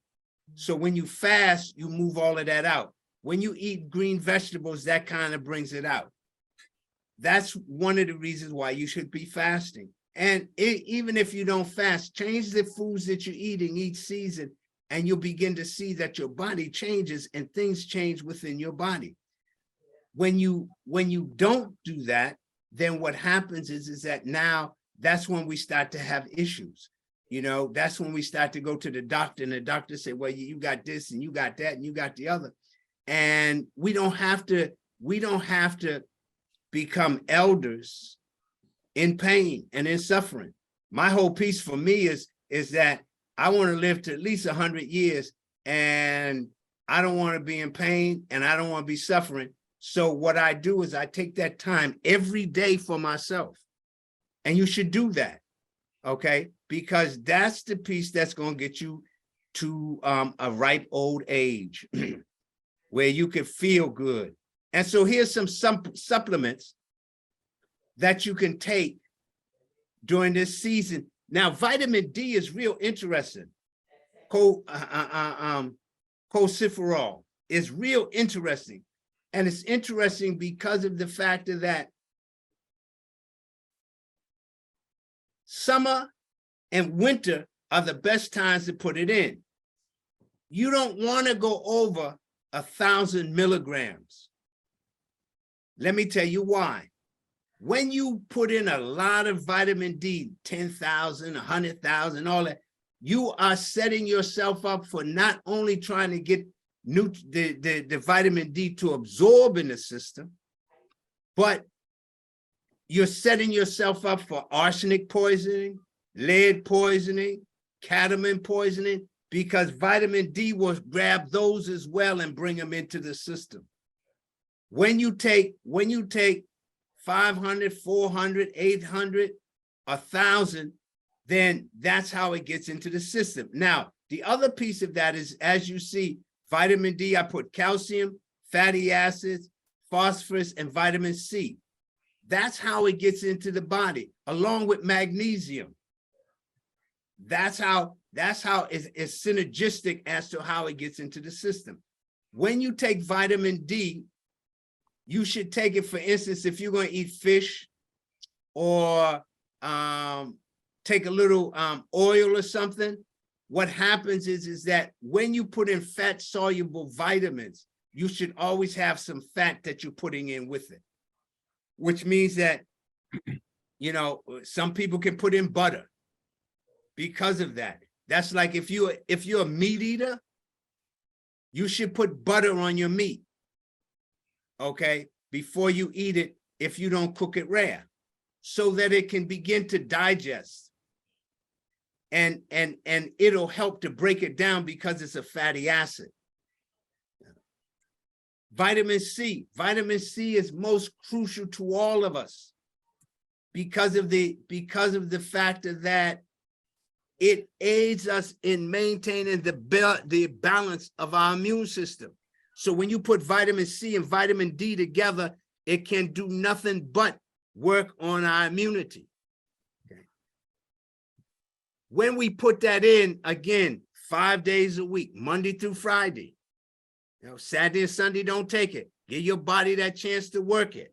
S2: So when you fast, you move all of that out. When you eat green vegetables, that kind of brings it out. That's one of the reasons why you should be fasting. And even if you don't fast, change the foods that you're eating each season, and you'll begin to see that your body changes and things change within your body. When you don't do that, then what happens is that now that's when we start to have issues. That's when we start to go to the doctor, and the doctor say, well, you got this and you got that and you got the other. And we don't have to become elders in pain and in suffering. My whole piece for me is that I want to live to at least 100 years, and I don't want to be in pain and I don't want to be suffering. So what I do is I take that time every day for myself. And you should do that, okay? Because that's the piece that's going to get you to a ripe old age where you can feel good. And so here's some supplements that you can take during this season. Now, vitamin D is real interesting. Cholecalciferol is real interesting. And it's interesting because of the fact that summer and winter are the best times to put it in. You don't want to go over 1,000 milligrams. Let me tell you why. When you put in a lot of vitamin D, 10,000, 100,000, all that, you are setting yourself up for not only trying to get the vitamin D to absorb in the system, but you're setting yourself up for arsenic poisoning, lead poisoning, cadmium poisoning, because vitamin D will grab those as well and bring them into the system. When you take 500, 400, 800, 1,000, then that's how it gets into the system. Now, the other piece of that is, as you see, vitamin D, I put calcium, fatty acids, phosphorus, and vitamin C. That's how it gets into the body, along with magnesium. That's how it's synergistic as to how it gets into the system. When you take vitamin D, you should take it, for instance, if you're going to eat fish or take a little oil or something. What happens is that when you put in fat soluble vitamins, you should always have some fat that you're putting in with it, which means that, you know, some people can put in butter because of that. That's like if you're a meat eater, you should put butter on your meat, okay, before you eat it, if you don't cook it rare, so that it can begin to digest. And it'll help to break it down because it's a fatty acid. Vitamin C is most crucial to all of us because of the factor that it aids us in maintaining the balance of our immune system. So when you put vitamin C and vitamin D together, it can do nothing but work on our immunity. When we put that in, again, 5 days a week, Monday through Friday, you know, Saturday and Sunday, don't take it. Give your body that chance to work it.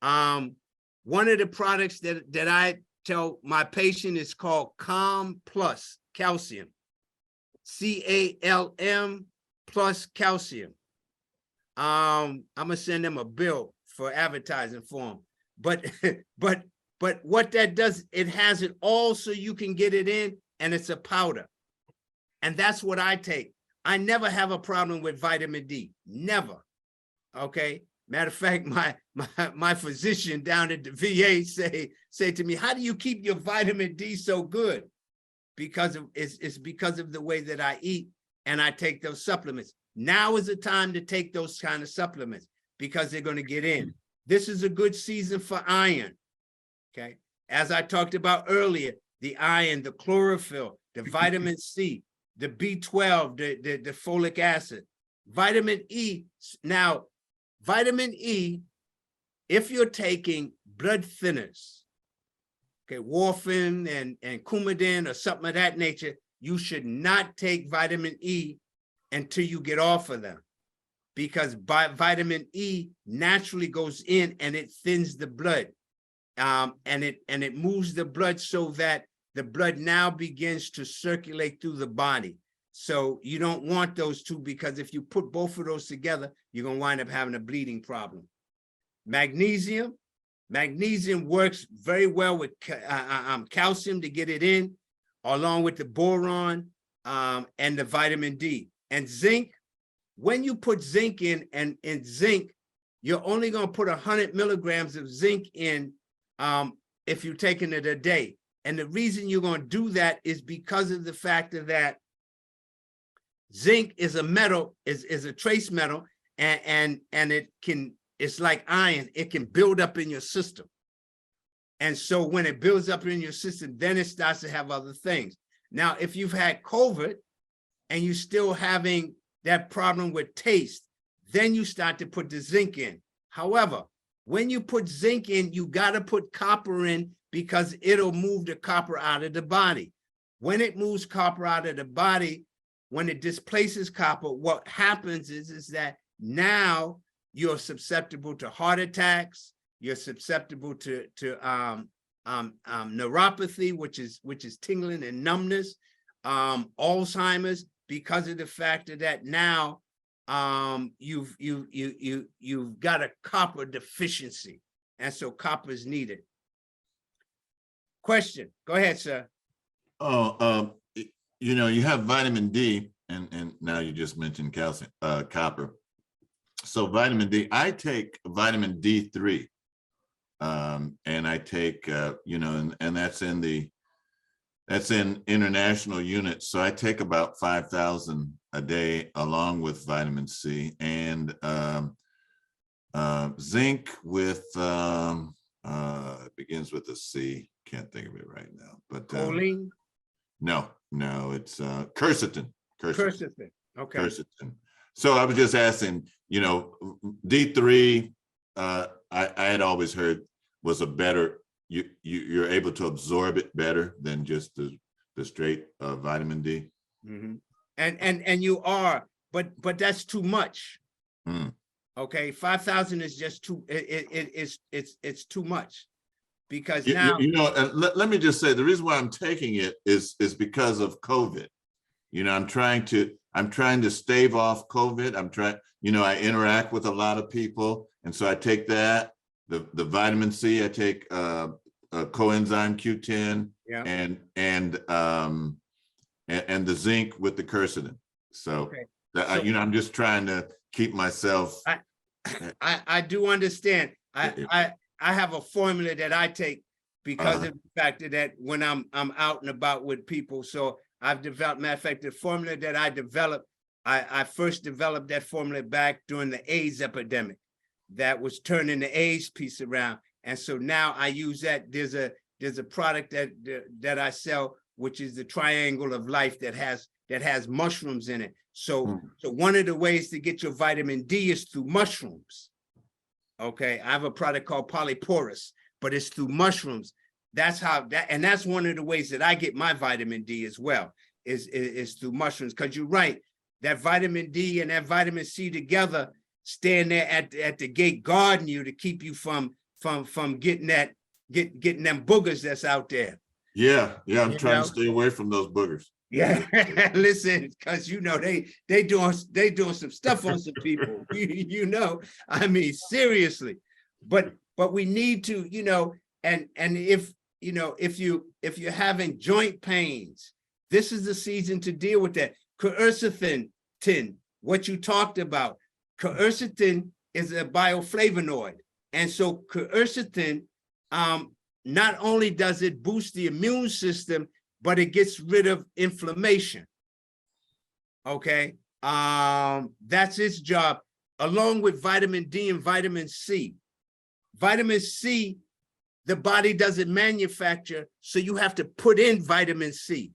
S2: One of the products that I tell my patient is called Calm Plus Calcium, CALM plus calcium. I'm gonna send them a bill for advertising for them, but what that does, it has it all so you can get it in, and it's a powder. And that's what I take. I never have a problem with vitamin D, never, okay? Matter of fact, my physician down at the VA say to me, how do you keep your vitamin D so good? Because it's because of the way that I eat and I take those supplements. Now is the time to take those kind of supplements because they're gonna get in. This is a good season for iron. Okay, as I talked about earlier, the iron, the chlorophyll, the vitamin C, the B12, the folic acid, vitamin E. Now, vitamin E, if you're taking blood thinners, okay, warfarin and Coumadin or something of that nature, you should not take vitamin E until you get off of them, because vitamin E naturally goes in and it thins the blood. And it moves the blood so that the blood now begins to circulate through the body. So you don't want those two, because if you put both of those together, you're gonna wind up having a bleeding problem. Magnesium works very well with calcium to get it in, along with the boron and the vitamin D. And zinc, when you put zinc in, and zinc, you're only gonna put 100 milligrams of zinc in if you're taking it a day. And the reason you're going to do that is because of the fact that zinc is a metal, is a trace metal, and it's like iron, it can build up in your system. And so when it builds up in your system, then it starts to have other things. Now, if you've had COVID and you're still having that problem with taste, then you start to put the zinc in. However, when you put zinc in, you got to put copper in, because it'll move the copper out of the body. When it moves copper out of the body, when it displaces copper, what happens is that now you're susceptible to heart attacks, you're susceptible to neuropathy, which is tingling and numbness, Alzheimer's, because of the fact that now you've got a copper deficiency, and so copper is needed. Question, go ahead, sir.
S1: Oh, you know, you have vitamin D, and now you just mentioned calcium, copper. So vitamin D, I take vitamin D3, and I take, you know, and that's in international units. So I take about 5,000 a day, along with vitamin C and zinc with, it begins with a C. Can't think of it right now, but
S2: Choline?
S1: no, it's quercetin.
S2: Quercetin. Okay.
S1: Quercetin. So I was just asking, D3, I had always heard was a better, you're able to absorb it better than just the straight vitamin D.
S2: Mhm. And you are, but that's too much.
S1: Mm.
S2: Okay, 5,000 is just too. It's too much, because
S1: You,
S2: now.
S1: let me just say, the reason why I'm taking it is because of COVID. I'm trying to stave off COVID. I'm trying, I interact with a lot of people, and so I take that, the vitamin C, I take coenzyme Q10,
S2: Yeah.
S1: and the zinc with the quercetin. So,
S2: Okay.
S1: I'm just trying to keep myself.
S2: I do understand. I have a formula that I take because of the fact that when I'm out and about with people. So I've developed, matter of fact, the formula that I developed, I first developed that formula back during the AIDS epidemic that was turning the AIDS piece around. And so now I use that. There's a product that I sell, which is the Triangle of Life that has mushrooms in it. So one of the ways to get your vitamin D is through mushrooms. Okay, I have a product called Polyporous, but it's through mushrooms. That's one of the ways that I get my vitamin D as well, is through mushrooms. Because you're right, that vitamin D and that vitamin C together stand there at the gate guarding you to keep you from getting them boogers that's out there.
S1: Yeah, I'm trying to stay away from those boogers.
S2: Yeah, listen, because they doing some stuff on some people. I mean, seriously. But we need to, and if you're having joint pains, this is the season to deal with that. Quercetin, what you talked about. Quercetin is a bioflavonoid, and so quercetin, not only does it boost the immune system, but it gets rid of inflammation. Okay, that's its job, along with vitamin D and vitamin C. Vitamin C, the body doesn't manufacture, so you have to put in vitamin C.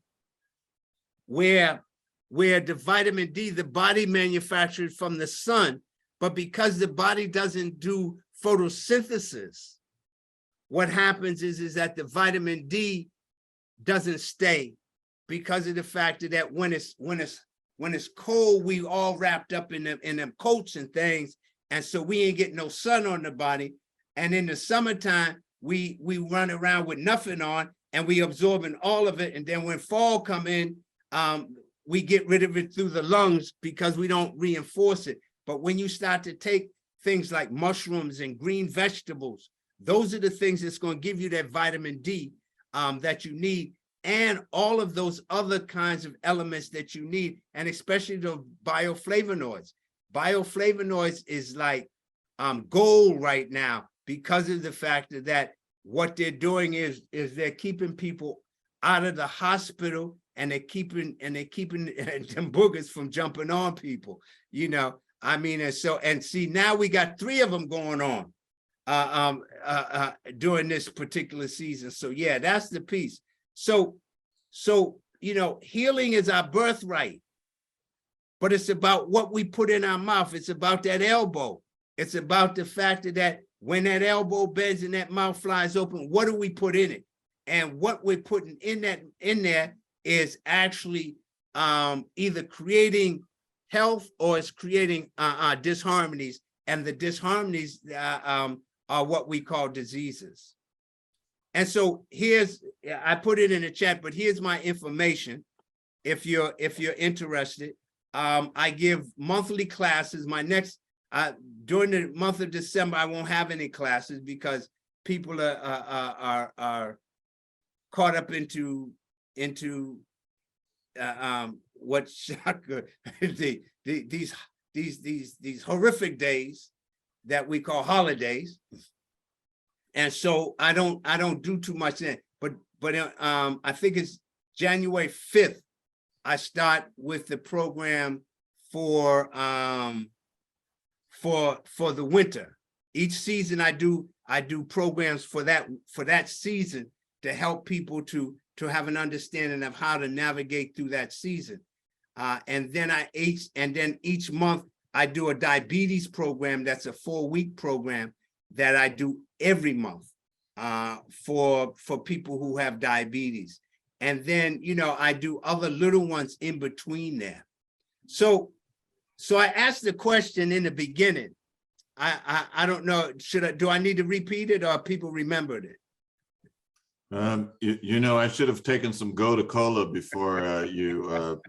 S2: Where the vitamin D, the body manufactures from the sun, but because the body doesn't do photosynthesis, what happens is that the vitamin D doesn't stay, because of the fact that when it's cold, we all wrapped up in them coats and things, and so we ain't getting no sun on the body. And in the summertime, we run around with nothing on, and we absorbing all of it. And then when fall come in, we get rid of it through the lungs because we don't reinforce it. But when you start to take things like mushrooms and green vegetables, those are the things that's going to give you that vitamin D that you need, and all of those other kinds of elements that you need, and especially the bioflavonoids. Bioflavonoids is like gold right now, because of the fact that what they're doing is they're keeping people out of the hospital, and they're keeping them boogers from jumping on people. I mean, and see, now we got 3 of them going on during this particular season. So yeah, that's the piece. So healing is our birthright, but it's about what we put in our mouth. It's about that elbow. It's about the fact that when that elbow bends and that mouth flies open, what do we put in it? And what we're putting in there is actually either creating health, or it's creating disharmonies, and the disharmonies are what we call diseases. And so I put it in the chat, but here's my information. If you're interested, I give monthly classes. My next, during the month of December, I won't have any classes because people are caught up into what shaka these horrific days that we call holidays. And so I don't do too much then, but I think it's January 5th. I start with the program for the winter. Each season I do programs for that season to help people to have an understanding of how to navigate through that season. And then each month I do a diabetes program. That's a 4-week program that I do every month for people who have diabetes. And then, you know, I do other little ones in between there. So I asked the question in the beginning. I don't know, do I need to repeat it, or people remembered it?
S1: You know, I should have taken some Cola before you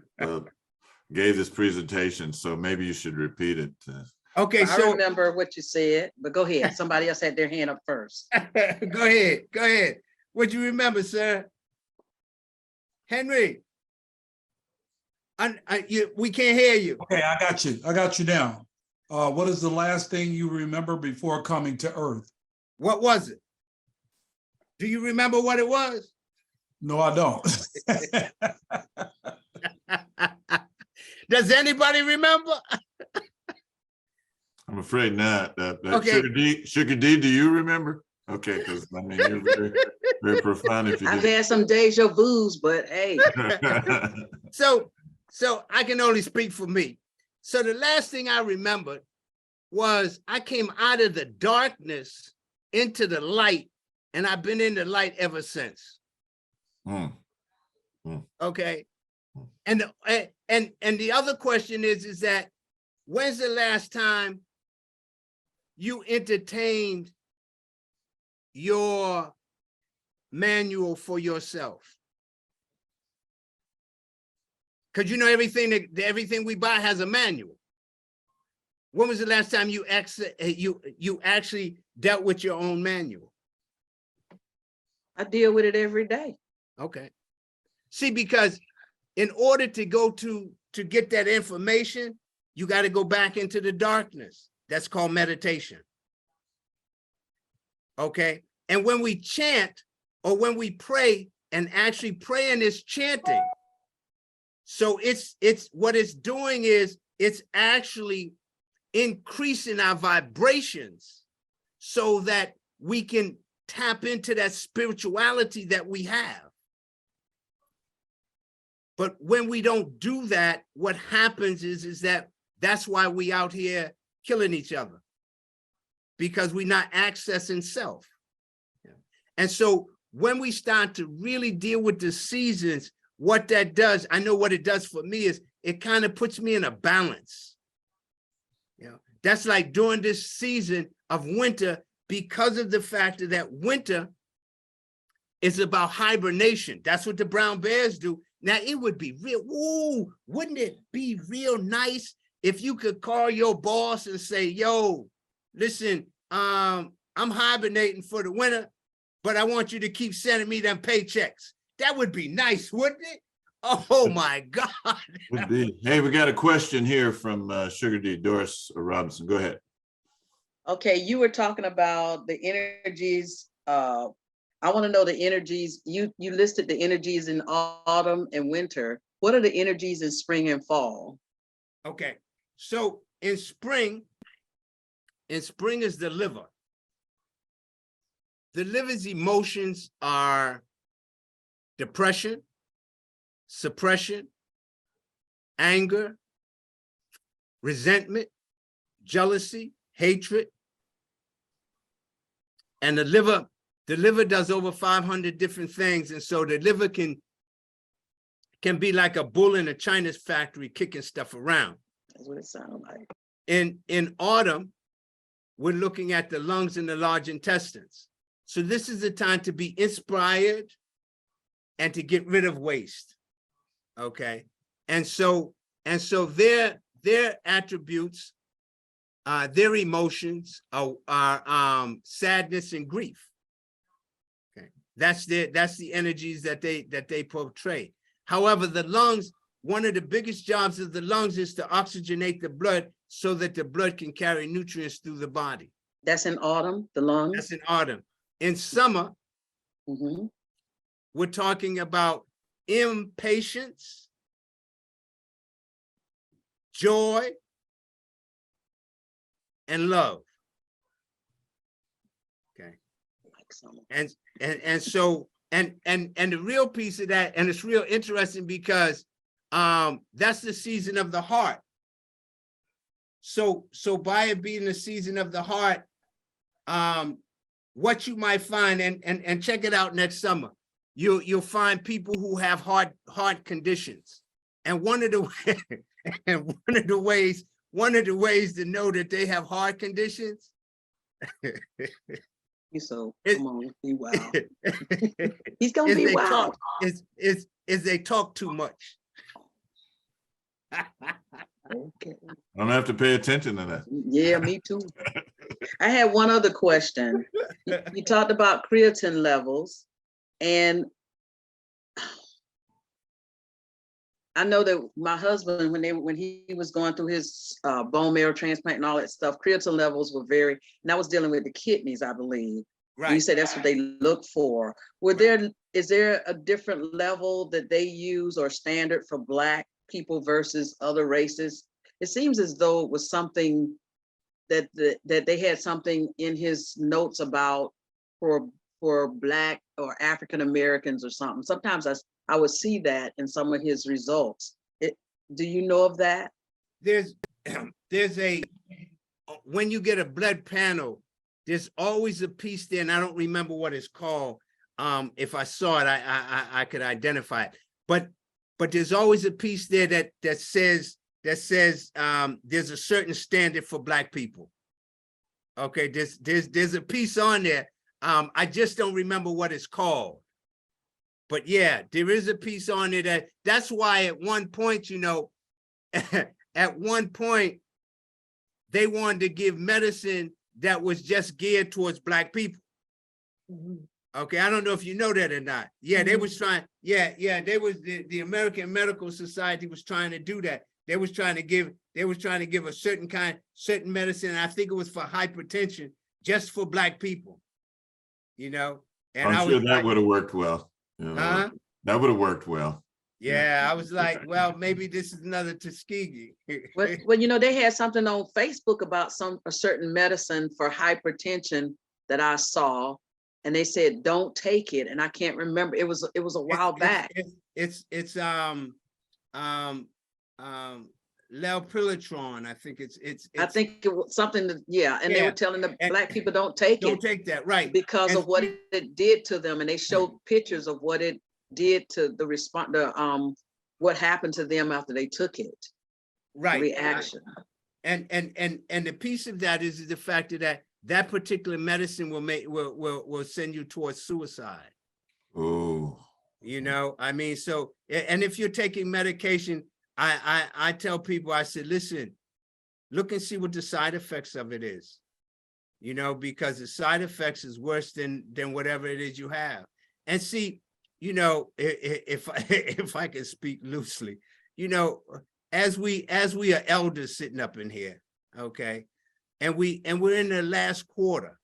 S1: gave this presentation, so maybe you should repeat it.
S2: Okay,
S7: I
S2: so
S7: remember what you said, but go ahead. Somebody else had their hand up first.
S2: go ahead. What you remember, sir? Henry, we can't hear you.
S8: Okay, I got you now. What is the last thing you remember before coming to Earth?
S2: What was it? Do you remember what it was?
S8: No, I don't.
S2: Does anybody remember?
S1: I'm afraid not.
S2: Okay.
S1: Sugar D, do you remember? Okay, because I mean, you're very, very profound if you
S7: I've
S1: do.
S7: had some deja vus, but hey,
S2: So I can only speak for me. So the last thing I remembered was I came out of the darkness into the light, and I've been in the light ever since. Okay. And the other question is that when's the last time you entertained your manual for yourself? Because you know everything we buy has a manual. When was the last time you actually dealt with your own manual?
S7: I deal with it every day.
S2: Okay. See, because in order to go to get that information, you got to go back into the darkness. That's called meditation. Okay. And when we chant or when we pray, and actually praying is chanting. So it's what it's doing is it's actually increasing our vibrations so that we can tap into that spirituality that we have. But when we don't do that, what happens is that's why we out here killing each other, because we're not accessing self. And so when we start to really deal with the seasons, what that does, I know what it does for me is it kind of puts me in a balance. That's like during this season of winter, because of the fact that winter is about hibernation. That's what the brown bears do. Now it would be wouldn't it be real nice if you could call your boss and say, yo, listen, I'm hibernating for the winter, but I want you to keep sending me them paychecks. That would be nice, wouldn't it? Oh my God.
S1: Would be. Hey, we got a question here from Sugar D, Doris Robinson. Go ahead.
S7: Okay, you were talking about the energies. I want to know the energies. You listed the energies in autumn and winter. What are the energies in spring and fall?
S2: Okay, so in spring is the liver. The liver's emotions are depression, suppression, anger, resentment, jealousy, hatred. And the liver does over 500 different things. And so the liver can be like a bull in a China's factory kicking stuff around.
S7: That's what it sounds like.
S2: In autumn, we're looking at the lungs and the large intestines. So this is the time to be inspired and to get rid of waste. Okay. And so their attributes, their emotions are sadness and grief. Okay. That's the energies that they portray. However, the lungs, one of the biggest jobs of the lungs is to oxygenate the blood so that the blood can carry nutrients through the body.
S7: That's in autumn, the lungs?
S2: That's in autumn. In summer, we're talking about impatience, joy, and love. Okay. And so the real piece of that, and it's real interesting because that's the season of the heart. So by it being the season of the heart, what you might find, and check it out next summer, you'll find people who have heart conditions. And one of the ways to know that they have heart conditions.
S7: So
S2: It-
S7: come on, be wild. He's gonna be wild.
S2: Is they talk too much.
S7: Okay.
S1: I don't have to pay attention to that.
S7: Yeah, me too. I had one other question. You talked about creatine levels, and I know that my husband, when he was going through his bone marrow transplant and all that stuff, creatine levels were very, and I was dealing with the kidneys, I believe. And you
S2: Right.
S7: said that's what they look for. Is there a different level that they use or standard for Black people versus other races? It seems as though it was something that they had something in his notes about for Black or African Americans or something. Sometimes I would see that in some of his results. Do you know of that?
S2: There's when you get a blood panel, there's always a piece there, and I don't remember what it's called. If I saw it, I could identify it. But there's always a piece there that says there's a certain standard for Black people. Okay, there's a piece on there. I just don't remember what it's called. But yeah, there is a piece on it that's why at one point, at one point, they wanted to give medicine that was just geared towards Black people. Okay, I don't know if you know that or not. Yeah, they was trying, they was the American Medical Society was trying to do that. They was trying to give a certain medicine, and I think it was for hypertension, just for Black people. And
S1: I'm sure that would have worked well. That would have worked well.
S2: Yeah, I was like, well, maybe this is another Tuskegee.
S7: Well, they had something on Facebook about a certain medicine for hypertension that I saw, and they said don't take it, and I can't remember. It was a while back.
S2: It's Lelpilitron. I think it's I
S7: think it was something that, and they were telling the Black people don't take
S2: that, right?
S7: Because of what it did to them, and they showed pictures of what it did to the response, what happened to them after they took it.
S2: Right.
S7: The reaction.
S2: And the piece of that is the fact that particular medicine will send you towards suicide.
S1: Oh.
S2: I mean, so, and if you're taking medication, I tell people, I said, listen, look and see what the side effects of it is, because the side effects is worse than whatever it is you have. And see, if I can speak loosely, as we are elders sitting up in here, okay, and we're in the last quarter,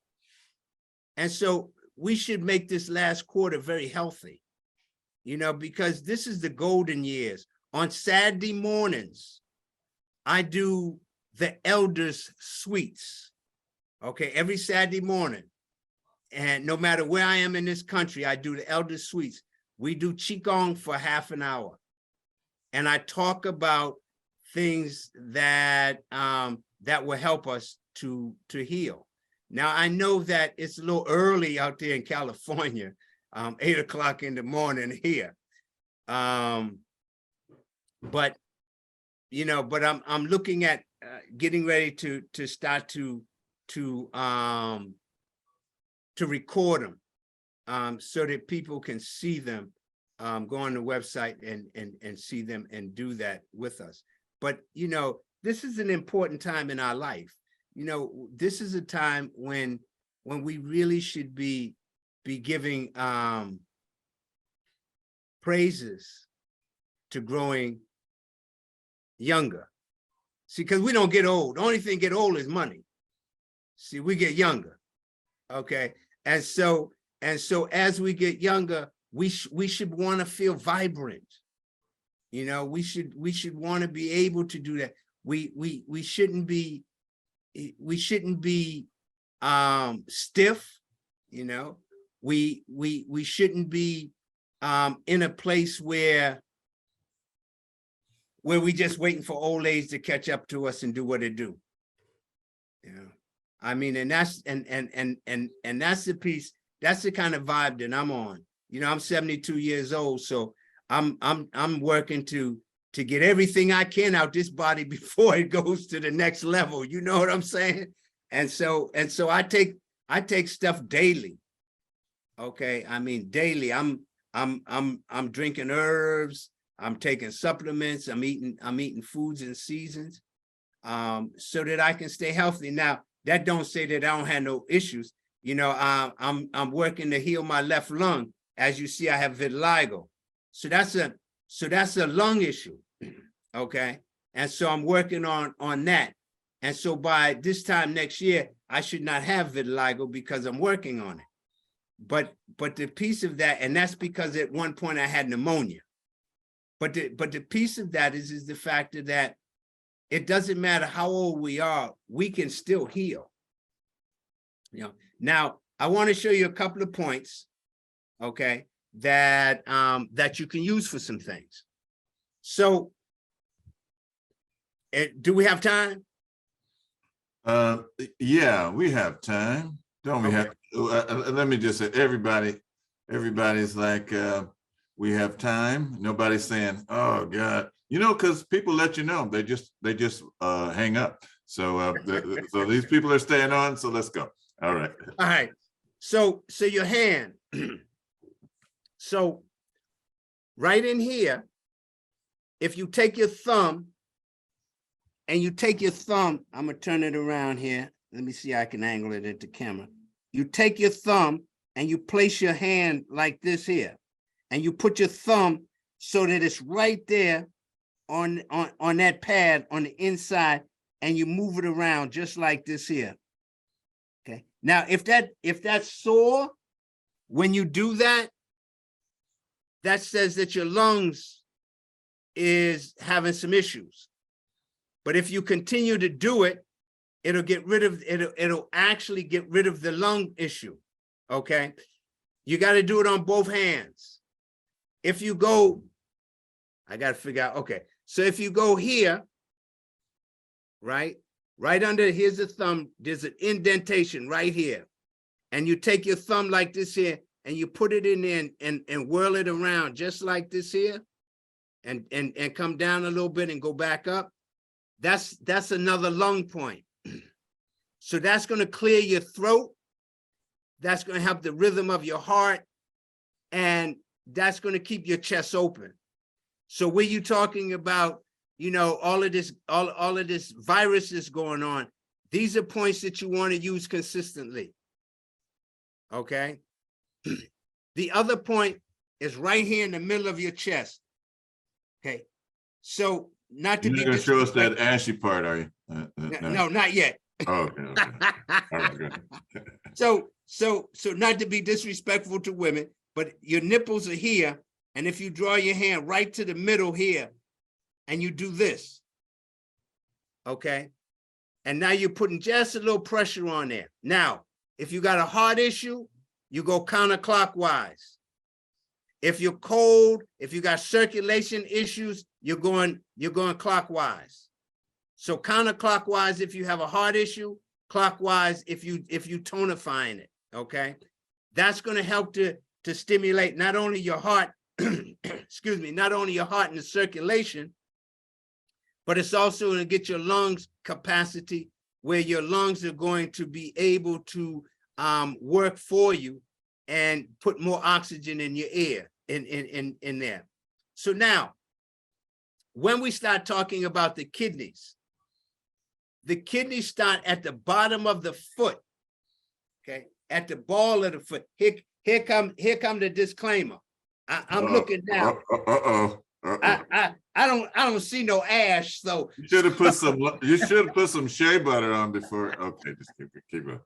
S2: and so we should make this last quarter very healthy, because this is the golden years. On Saturday mornings, I do the elders suites, okay, every Saturday morning. And no matter where I am in this country, I do the elder suites. We do Qigong for half an hour. And I talk about things that that will help us to heal. Now, I know that it's a little early out there in California, 8 o'clock in the morning here. But I'm looking at getting ready to start to record them so that people can see them, go on the website and see them and do that with us. But, this is an important time in our life. This is a time when we really should be giving praises to growing younger. See, because we don't get old. The only thing get old is money. See, we get younger. Okay. And so as we get younger, we should want to feel vibrant. We should want to be able to do that. We shouldn't be stiff. We shouldn't be in a place where where we just waiting for old age to catch up to us and do what it do. Yeah. I mean, and that's that's the piece, that's the kind of vibe that I'm on. You know, I'm 72 years old, so I'm working to get everything I can out this body before it goes to the next level. You know what I'm saying? And so I take stuff daily. Okay, I mean daily. I'm drinking herbs. I'm taking supplements. I'm eating foods in seasons, so that I can stay healthy. Now, that don't say that I don't have no issues. You know, I'm working to heal my left lung. As you see, I have vitiligo, so that's a lung issue. Okay, and so I'm working on that. And so by this time next year, I should not have vitiligo because I'm working on it. But the piece of that, and that's because at one point I had pneumonia. But the piece of that is the fact that it doesn't matter how old we are, we can still heal. You know. Now I want to show you a couple of points, okay, that that you can use for some things. So, do we have time?
S1: Yeah, we have time. Don't we have? Let me just say, everybody's like, we have time. Nobody's saying, oh God, you know, because people let you know, they just hang up. So so these people are staying on. So let's go. All right.
S2: All right. So your hand. So right in here, if you take your thumb and you take your thumb, I'm gonna turn it around here. Let me see, I can angle it at the camera. You take your thumb and you place your hand like this here, and you put your thumb so that it's right there on that pad on the inside, and you move it around just like this here. Okay. Now, if that's sore, when you do that, that says that your lungs is having some issues. But if you continue to do it, it'll actually get rid of the lung issue. Okay. You got to do it on both hands. If you go, I got to figure out, okay. So if you go here, right under, here's the thumb, there's an indentation right here. And you take your thumb like this here and you put it in there and whirl it around just like this here and come down a little bit and go back up. That's another lung point. So that's going to clear your throat. That's going to help the rhythm of your heart. And that's going to keep your chest open. So when you're talking about, you know, all of this virus is going on, these are points that you want to use consistently. Okay. The other point is right here in the middle of your chest. Okay. So not to
S1: You're
S2: be
S1: going to show us that ashy part, are you?
S2: No, not yet.
S1: Oh, okay. All right, good.
S2: So not to be disrespectful to women, but your nipples are here. And if you draw your hand right to the middle here and you do this, okay? And now you're putting just a little pressure on there. Now, if you got a heart issue, you go counterclockwise. If you're cold, if you got circulation issues, you're going clockwise. So counterclockwise if you have a heart issue, clockwise if you tonifying it, okay? That's going to help to stimulate not only your heart, excuse me, not only your heart and the circulation, but it's also going to get your lungs capacity where your lungs are going to be able to work for you and put more oxygen in your air, in there. So now, when we start talking about the kidneys start at the bottom of the foot, okay, at the ball of the foot. Here come the disclaimer. I'm looking down. I don't see no ash, so
S1: you should have put some shea butter on before. Okay, just keep going.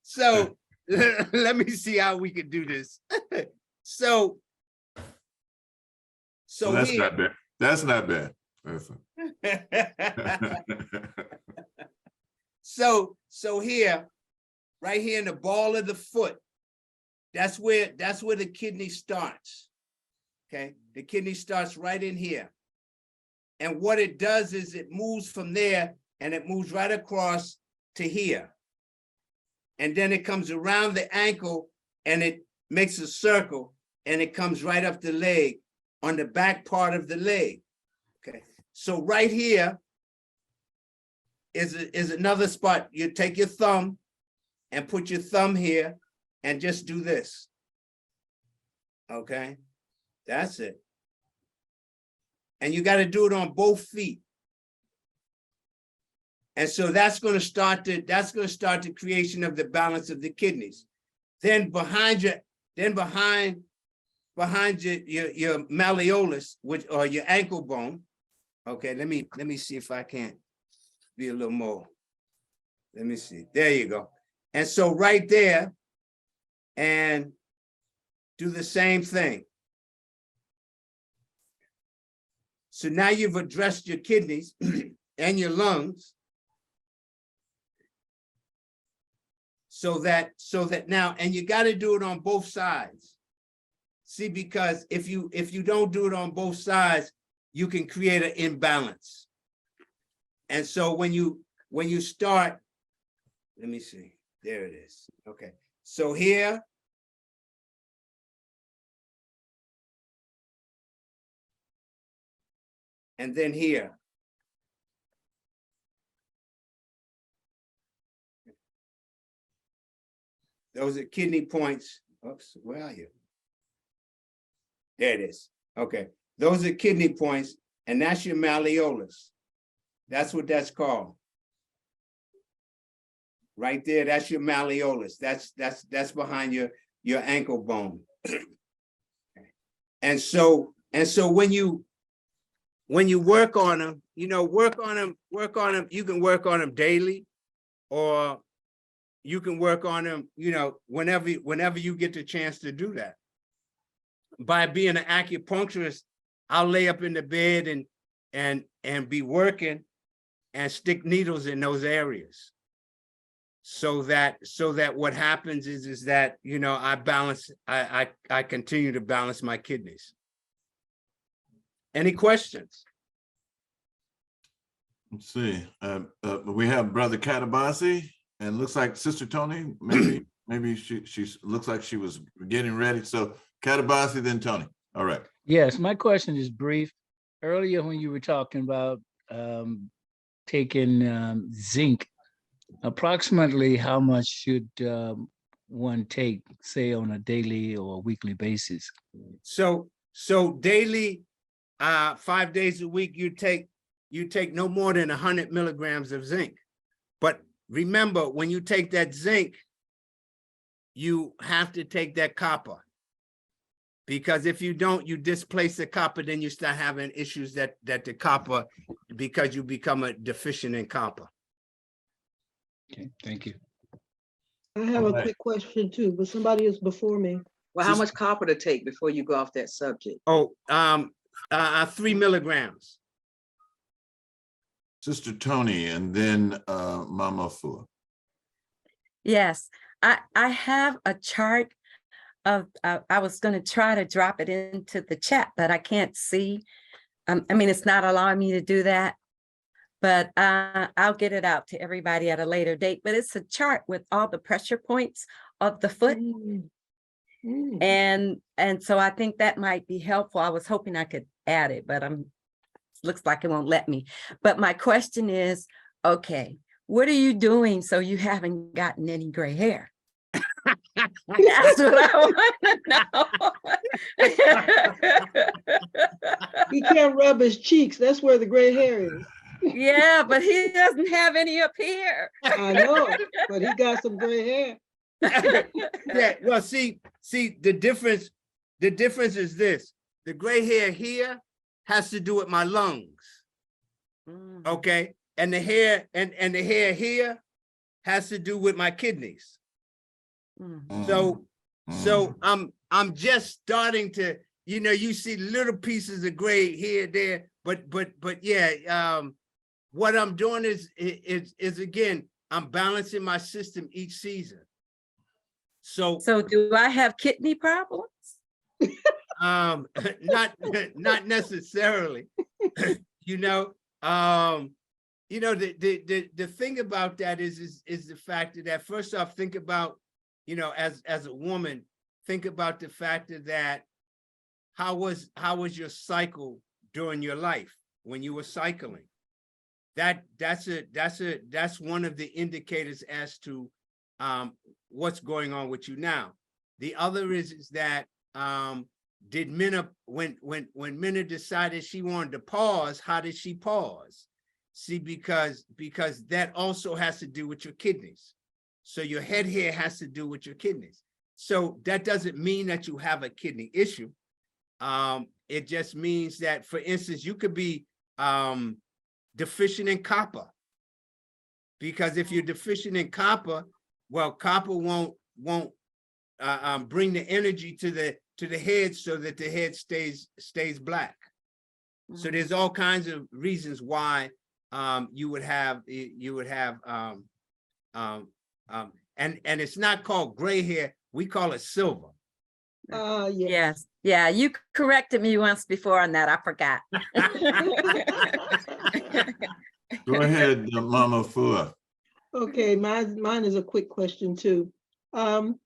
S2: So let me see how we can do this. So
S1: well, that's
S2: here,
S1: not bad. That's not bad.
S2: so here, right here in the ball of the foot, that's where the kidney starts. Okay, the kidney starts right in here. And what it does is it moves from there and it moves right across to here. And then it comes around the ankle and it makes a circle and it comes right up the leg on the back part of the leg. Okay, so right here is another spot. You take your thumb and put your thumb here and just do this. Okay, that's it. And you got to do it on both feet. And so that's going to start the creation of the balance of the kidneys. Then behind your malleolus, which or your ankle bone. Okay, let me see if I can be a little more. Let me see. There you go. And so right there, and do the same thing. So now you've addressed your kidneys and your lungs. So that now, and you got to do it on both sides. See, because if you don't do it on both sides, you can create an imbalance. And so when you start, let me see, there it is. Okay, so here, and then here. Those are kidney points. Oops, where are you? There it is. Okay, those are kidney points, and that's your malleolus. That's what that's called. Right there, that's your malleolus. That's behind your ankle bone. And so when you work on them, work on them. You can work on them daily, or you can work on them, whenever you get the chance to do that. By being an acupuncturist, I'll lay up in the bed and be working and stick needles in those areas. So that what happens is that, I balance, I continue to balance my kidneys. Any questions?
S1: Let's see. We have Brother Katabasi, and looks like Sister Tony, maybe she looks like she was getting ready. So Katabasi, then Tony. All right.
S4: Yes, my question is brief. Earlier when you were talking about taking zinc, approximately how much should one take, say, on a daily or weekly basis?
S2: So daily, 5 days a week, you take no more than 100 milligrams of zinc. But remember, when you take that zinc, you have to take that copper. Because if you don't, you displace the copper, then you start having issues that the copper, because you become a deficient in copper.
S4: Okay, thank you.
S9: I have a
S1: Alright.
S9: quick question too, but somebody is before me.
S7: Well, how much copper to take before you go off that subject?
S2: Oh, 3 milligrams.
S1: Sister Tony, and then Mama Fua.
S3: Yes, I have a chart of, I was going to try to drop it into the chat, but I can't see. I mean, it's not allowing me to do that, but I'll get it out to everybody at a later date. But it's a chart with all the pressure points of the foot. And so I think that might be helpful. I was hoping I could add it, but looks like it won't let me. But my question is, okay, what are you doing so you haven't gotten any gray hair? That's what I want to know.
S9: He can't rub his cheeks. That's where the gray hair is.
S3: Yeah, but he doesn't have any up here.
S9: I know, but he got some gray hair.
S2: Yeah, well, see, the difference is this. The gray hair here has to do with my lungs. Okay, and the hair and the hair here has to do with my kidneys. So I'm just starting to, you see little pieces of gray here, there, but yeah, what I'm doing is again, I'm balancing my system each season. So
S3: do I have kidney problems?
S2: not necessarily. You know, the thing about that is the fact that first off, think about, as a woman, think about the fact that how was your cycle during your life when you were cycling? That's one of the indicators as to what's going on with you now. The other is that did Minna, when Minna decided she wanted to pause, how did she pause? See, because that also has to do with your kidneys. So your head hair has to do with your kidneys. So that doesn't mean that you have a kidney issue. It just means that, for instance, you could be deficient in copper. Because if you're deficient in copper, well, copper won't bring the energy to the head so that the head stays black. So there's all kinds of reasons why you would have and it's not called gray hair, we call it silver.
S9: Yes.
S3: Yes. Yeah, you corrected me once before on that. I forgot.
S1: Go ahead, Mama Fua.
S9: Okay, mine is a quick question too. Now,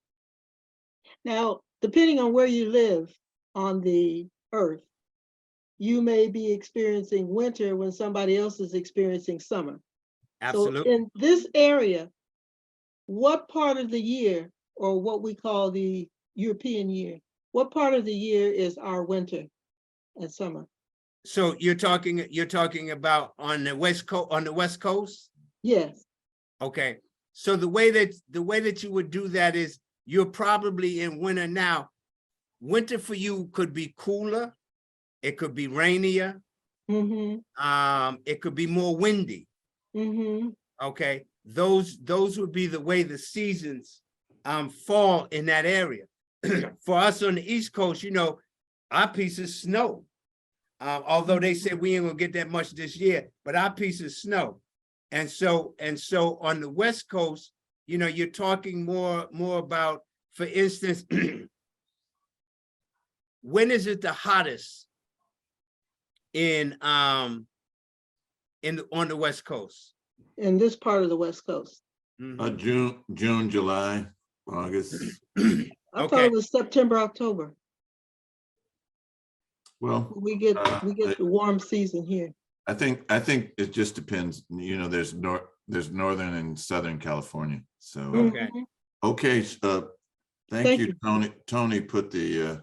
S9: depending on where you live on the earth, you may be experiencing winter when somebody else is experiencing summer.
S2: Absolutely.
S9: So in this area, what part of the year, or what we call the European year, what part of the year is our winter and summer?
S2: So you're talking about on the West Coast?
S9: Yes.
S2: Okay. So the way that you would do that is you're probably in winter now. Winter for you could be cooler, it could be rainier, it could be more windy. Okay. Those would be the way the seasons fall in that area. For us on the East Coast, our piece is snow. Although they said we ain't gonna get that much this year, but our piece is snow. And so on the West Coast, you're talking more about, for instance, when is it the hottest on the West Coast?
S9: In this part of the West Coast.
S1: June, July, August.
S9: I thought it was September, October.
S1: Well,
S9: we get the warm season here.
S1: I think it just depends. There's Northern and Southern California. So okay. Thank you, Tony. Tony put the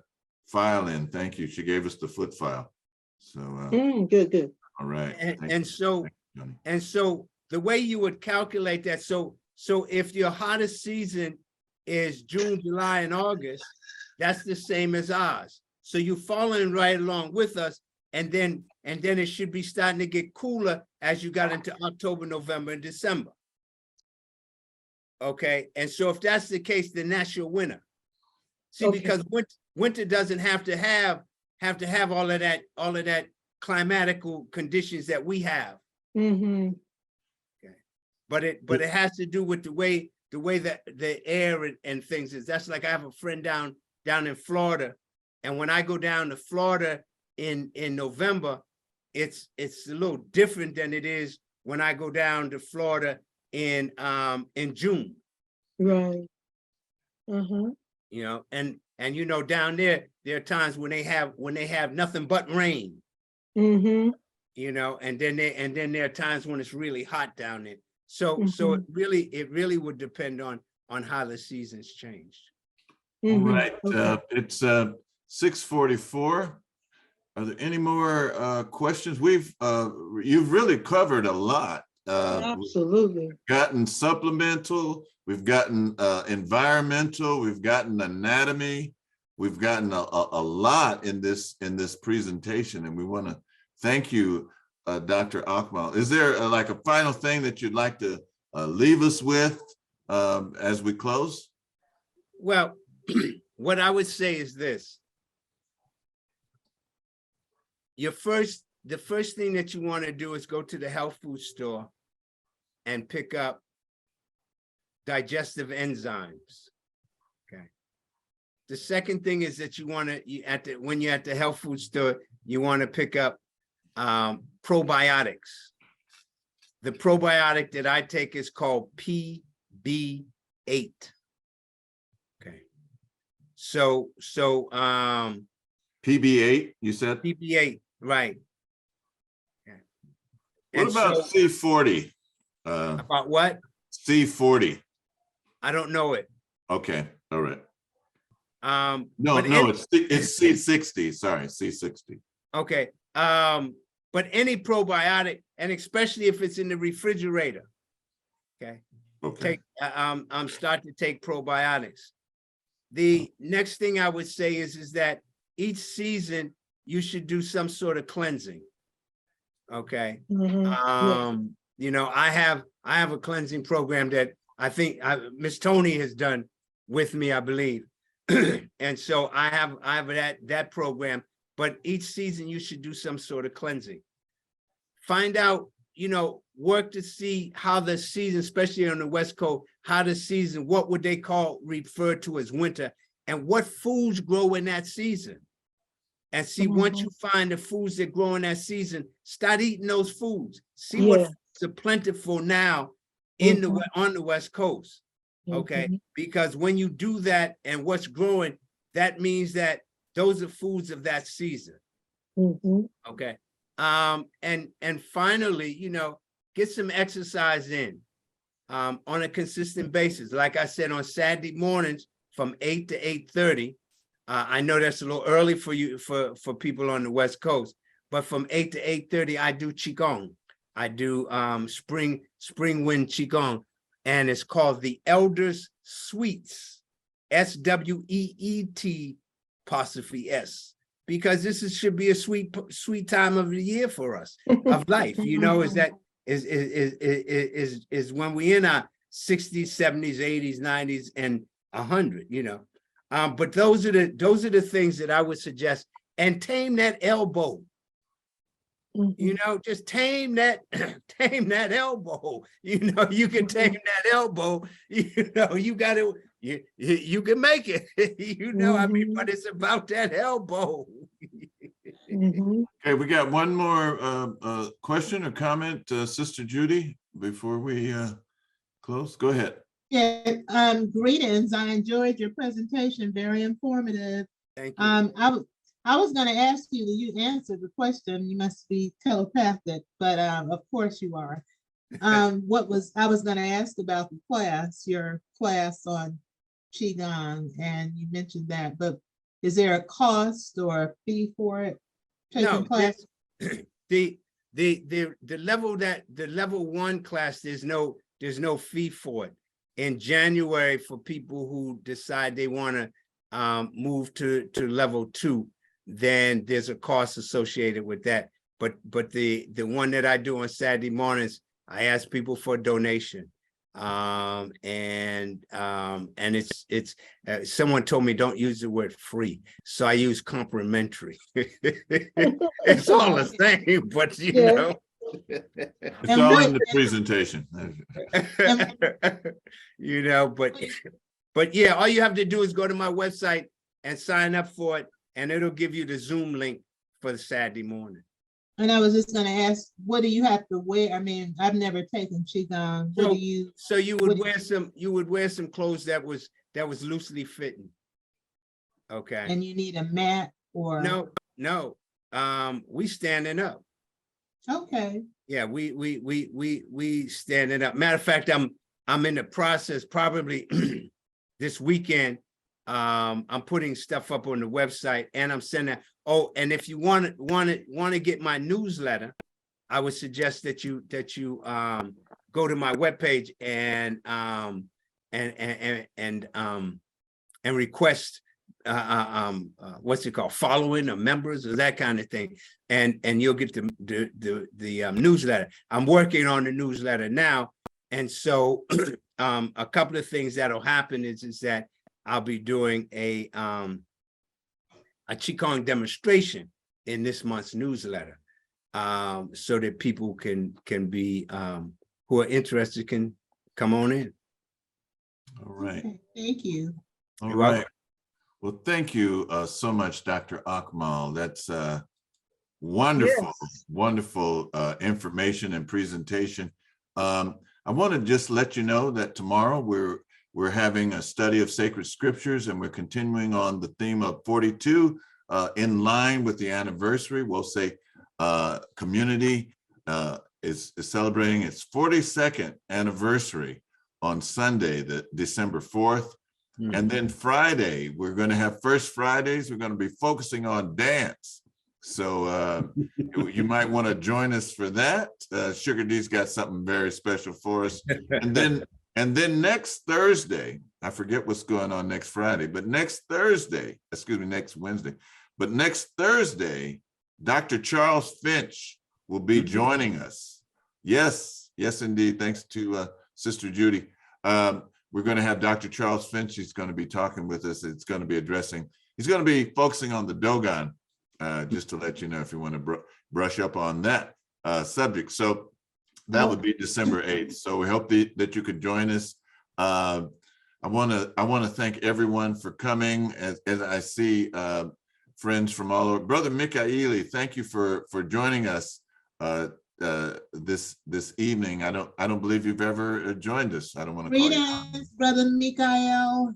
S1: file in. Thank you. She gave us the foot file. So
S9: good.
S1: All right.
S2: And so the way you would calculate that, so if your hottest season is June, July, and August, that's the same as ours. So you're following right along with us, and then it should be starting to get cooler as you got into October, November, and December. Okay, and so if that's the case, then that's your winter. See, because winter doesn't have to have all of that climatical conditions that we have. Okay, but it has to do with the way that the air and things is. That's like I have a friend down in Florida, and when I go down to Florida in November, it's a little different than it is when I go down to Florida in June.
S9: Right.
S2: Down there are times when they have nothing but rain. And then there are times when it's really hot down there. So it really would depend on how the seasons changed.
S1: All right. It's 6:44. Are there any more questions? You've really covered a lot.
S9: Absolutely.
S1: We've gotten supplemental, we've gotten environmental, we've gotten anatomy, we've gotten a lot in this presentation, and we want to thank you, Dr. Akmal. Is there like a final thing that you'd like to leave us with as we close?
S2: Well, what I would say is this. The first thing that you want to do is go to the health food store and pick up digestive enzymes. Okay. The second thing is that you want to, when you're at the health food store, you want to pick up probiotics. The probiotic that I take is called PB8. Okay. So
S1: PB8, you said?
S2: PB8, right. Okay.
S1: What
S2: And
S1: about
S2: so-
S1: C40?
S2: About what?
S1: C40.
S2: I don't know it.
S1: Okay, all right.
S2: No,
S1: It's C60. Sorry, C60.
S2: okay. But any probiotic, and especially if it's in the refrigerator, okay,
S1: Okay.
S2: start to take probiotics. The next thing I would say is that each season you should do some sort of cleansing. Okay. You know, I have a cleansing program that I think Miss Tony has done with me, I believe. And so I have that program, but each season you should do some sort of cleansing. Find out, you know, work to see how the season, especially on the West Coast, how the season, what would they refer to as winter, and what foods grow in that season. And see, once you find the foods that grow in that season, start eating those foods. See what foods are plentiful now on the West Coast. Okay, because when you do that and what's growing, that means that those are foods of that season. Okay. And finally, you know, get some exercise in on a consistent basis. Like I said, on Saturday mornings from 8 to 8:30. I know that's a little early for you, for people on the West Coast, but from 8 to 8:30, I do Qigong. I do spring wind Qigong, and it's called the Elders Sweets, SWEET apostrophe S, because should be a sweet time of the year for us, of life. You know, is when we in our 60s, 70s, 80s, 90s, and 100. You know. But those are the things that I would suggest, and tame that elbow. You know, just tame that elbow. You know, you can tame that elbow. You know, you got to, you can make it. You know, I mean, but it's about that elbow.
S1: Okay, we got one more question or comment, Sister Judy, before we close. Go ahead.
S5: Yeah, greetings. I enjoyed your presentation, very informative.
S2: Thank you.
S5: I was going to ask you, you answered the question. You must be telepathic, but of course you are. I was going to ask about the class, your class on Qigong, and you mentioned that, but is there a cost or a fee for it?
S2: No,
S5: class?
S2: the level 1 class, there's no fee for it. In January, for people who decide they want to move to level 2, then there's a cost associated with that. But the one that I do on Saturday mornings, I ask people for a donation. And it's someone told me don't use the word free, so I use complimentary. It's all the same, but you know.
S1: It's all in the presentation.
S2: You know, but yeah, all you have to do is go to my website and sign up for it, and it'll give you the Zoom link for the Saturday morning.
S5: And I was just going to ask, what do you have to wear? I mean, I've never taken Qigong. What do you?
S2: So you would wear some clothes that was loosely fitting. Okay.
S5: And you need a mat or?
S2: No. We standing up.
S5: Okay.
S2: Yeah, we standing up. Matter of fact, I'm in the process probably this weekend. I'm putting stuff up on the website, and I'm sending. Oh, and if you want to get my newsletter, I would suggest that you go to my webpage and request what's it called, following or members or that kind of thing, and you'll get the newsletter. I'm working on the newsletter now, and so a couple of things that'll happen is that I'll be doing a Qigong demonstration in this month's newsletter, so that people can be who are interested can come on in.
S1: All right.
S5: Okay, thank you.
S1: All
S2: You're
S1: right.
S2: welcome.
S1: Well, thank you so much, Dr. Akmal. That's wonderful,
S9: Yes.
S1: wonderful information and presentation. I want to just let you know that tomorrow we're having a study of sacred scriptures, and we're continuing on the theme of 42 in line with the anniversary. We'll say community is celebrating its 42nd anniversary on Sunday, the December 4th. And then Friday, we're going to have First Fridays. We're going to be focusing on dance. So you might want to join us for that. Sugar D's got something very special for us. And then next Thursday, I forget what's going on next Friday, but next Wednesday, but next Thursday, Dr. Charles Finch will be joining us. Yes, indeed. Thanks to Sister Judy. We're going to have Dr. Charles Finch. He's going to be talking with us. He's going to be focusing on the Dogon, just to let you know if you want to brush up on that subject. So that would be December 8th. So we hope that you could join us. I want to thank everyone for coming. As I see friends from all over. Brother Mikaeli, thank you for joining us this evening. I don't believe you've ever joined us. I don't want to call you.
S5: Greetings, Brother Mikael.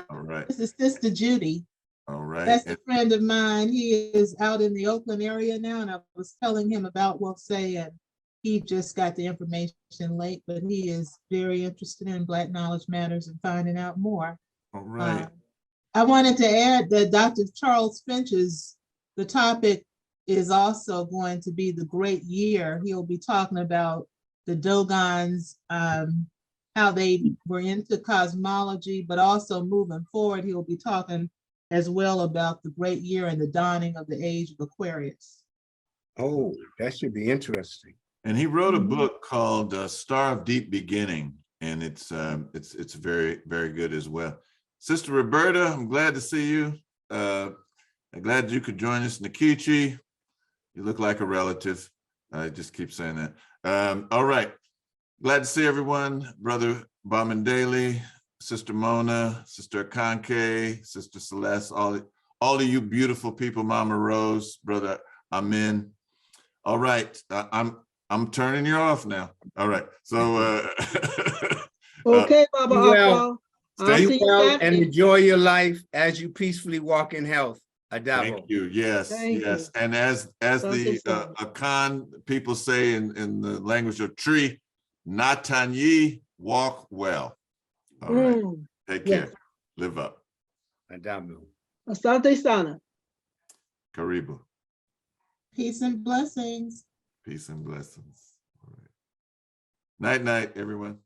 S1: All right.
S5: This is Sister Judy.
S1: All right.
S5: That's a friend of mine. He is out in the Oakland area now, and I was telling him about WOSE, and he just got the information late, but he is very interested in Black Knowledge Matters and finding out more.
S1: All right.
S5: I wanted to add that Dr. Charles Finch's, the topic is also going to be the great year. He'll be talking about the Dogons, how they were into cosmology, but also moving forward, he'll be talking as well about the great year and the dawning of the age of Aquarius.
S2: Oh, that should be interesting.
S1: And he wrote a book called Star of Deep Beginning, and it's very, very good as well. Sister Roberta, I'm glad to see you. I'm glad you could join us. Nikichi, you look like a relative. I just keep saying that. All right. Glad to see everyone. Brother Bamandeli, Sister Mona, Sister Akanke, Sister Celeste, all of you beautiful people, Mama Rose, Brother Amen. All right. I'm turning you off now. All right. So
S9: Okay, Baba
S2: Be well.
S9: Akmal. I'll
S2: Stay
S9: see you
S2: well and
S9: Saturday.
S2: enjoy your life as you peacefully walk in health. Adabo.
S1: thank you. Yes,
S9: Thank
S1: yes.
S9: you.
S1: And as the Akan people say in the language of tree, Natanyi, walk well. All right. Take care.
S9: Yes.
S1: Live up.
S2: Adamu.
S9: Asante Sana.
S1: Karibu.
S5: Peace and blessings.
S1: Peace and blessings. All right. Night, night, everyone.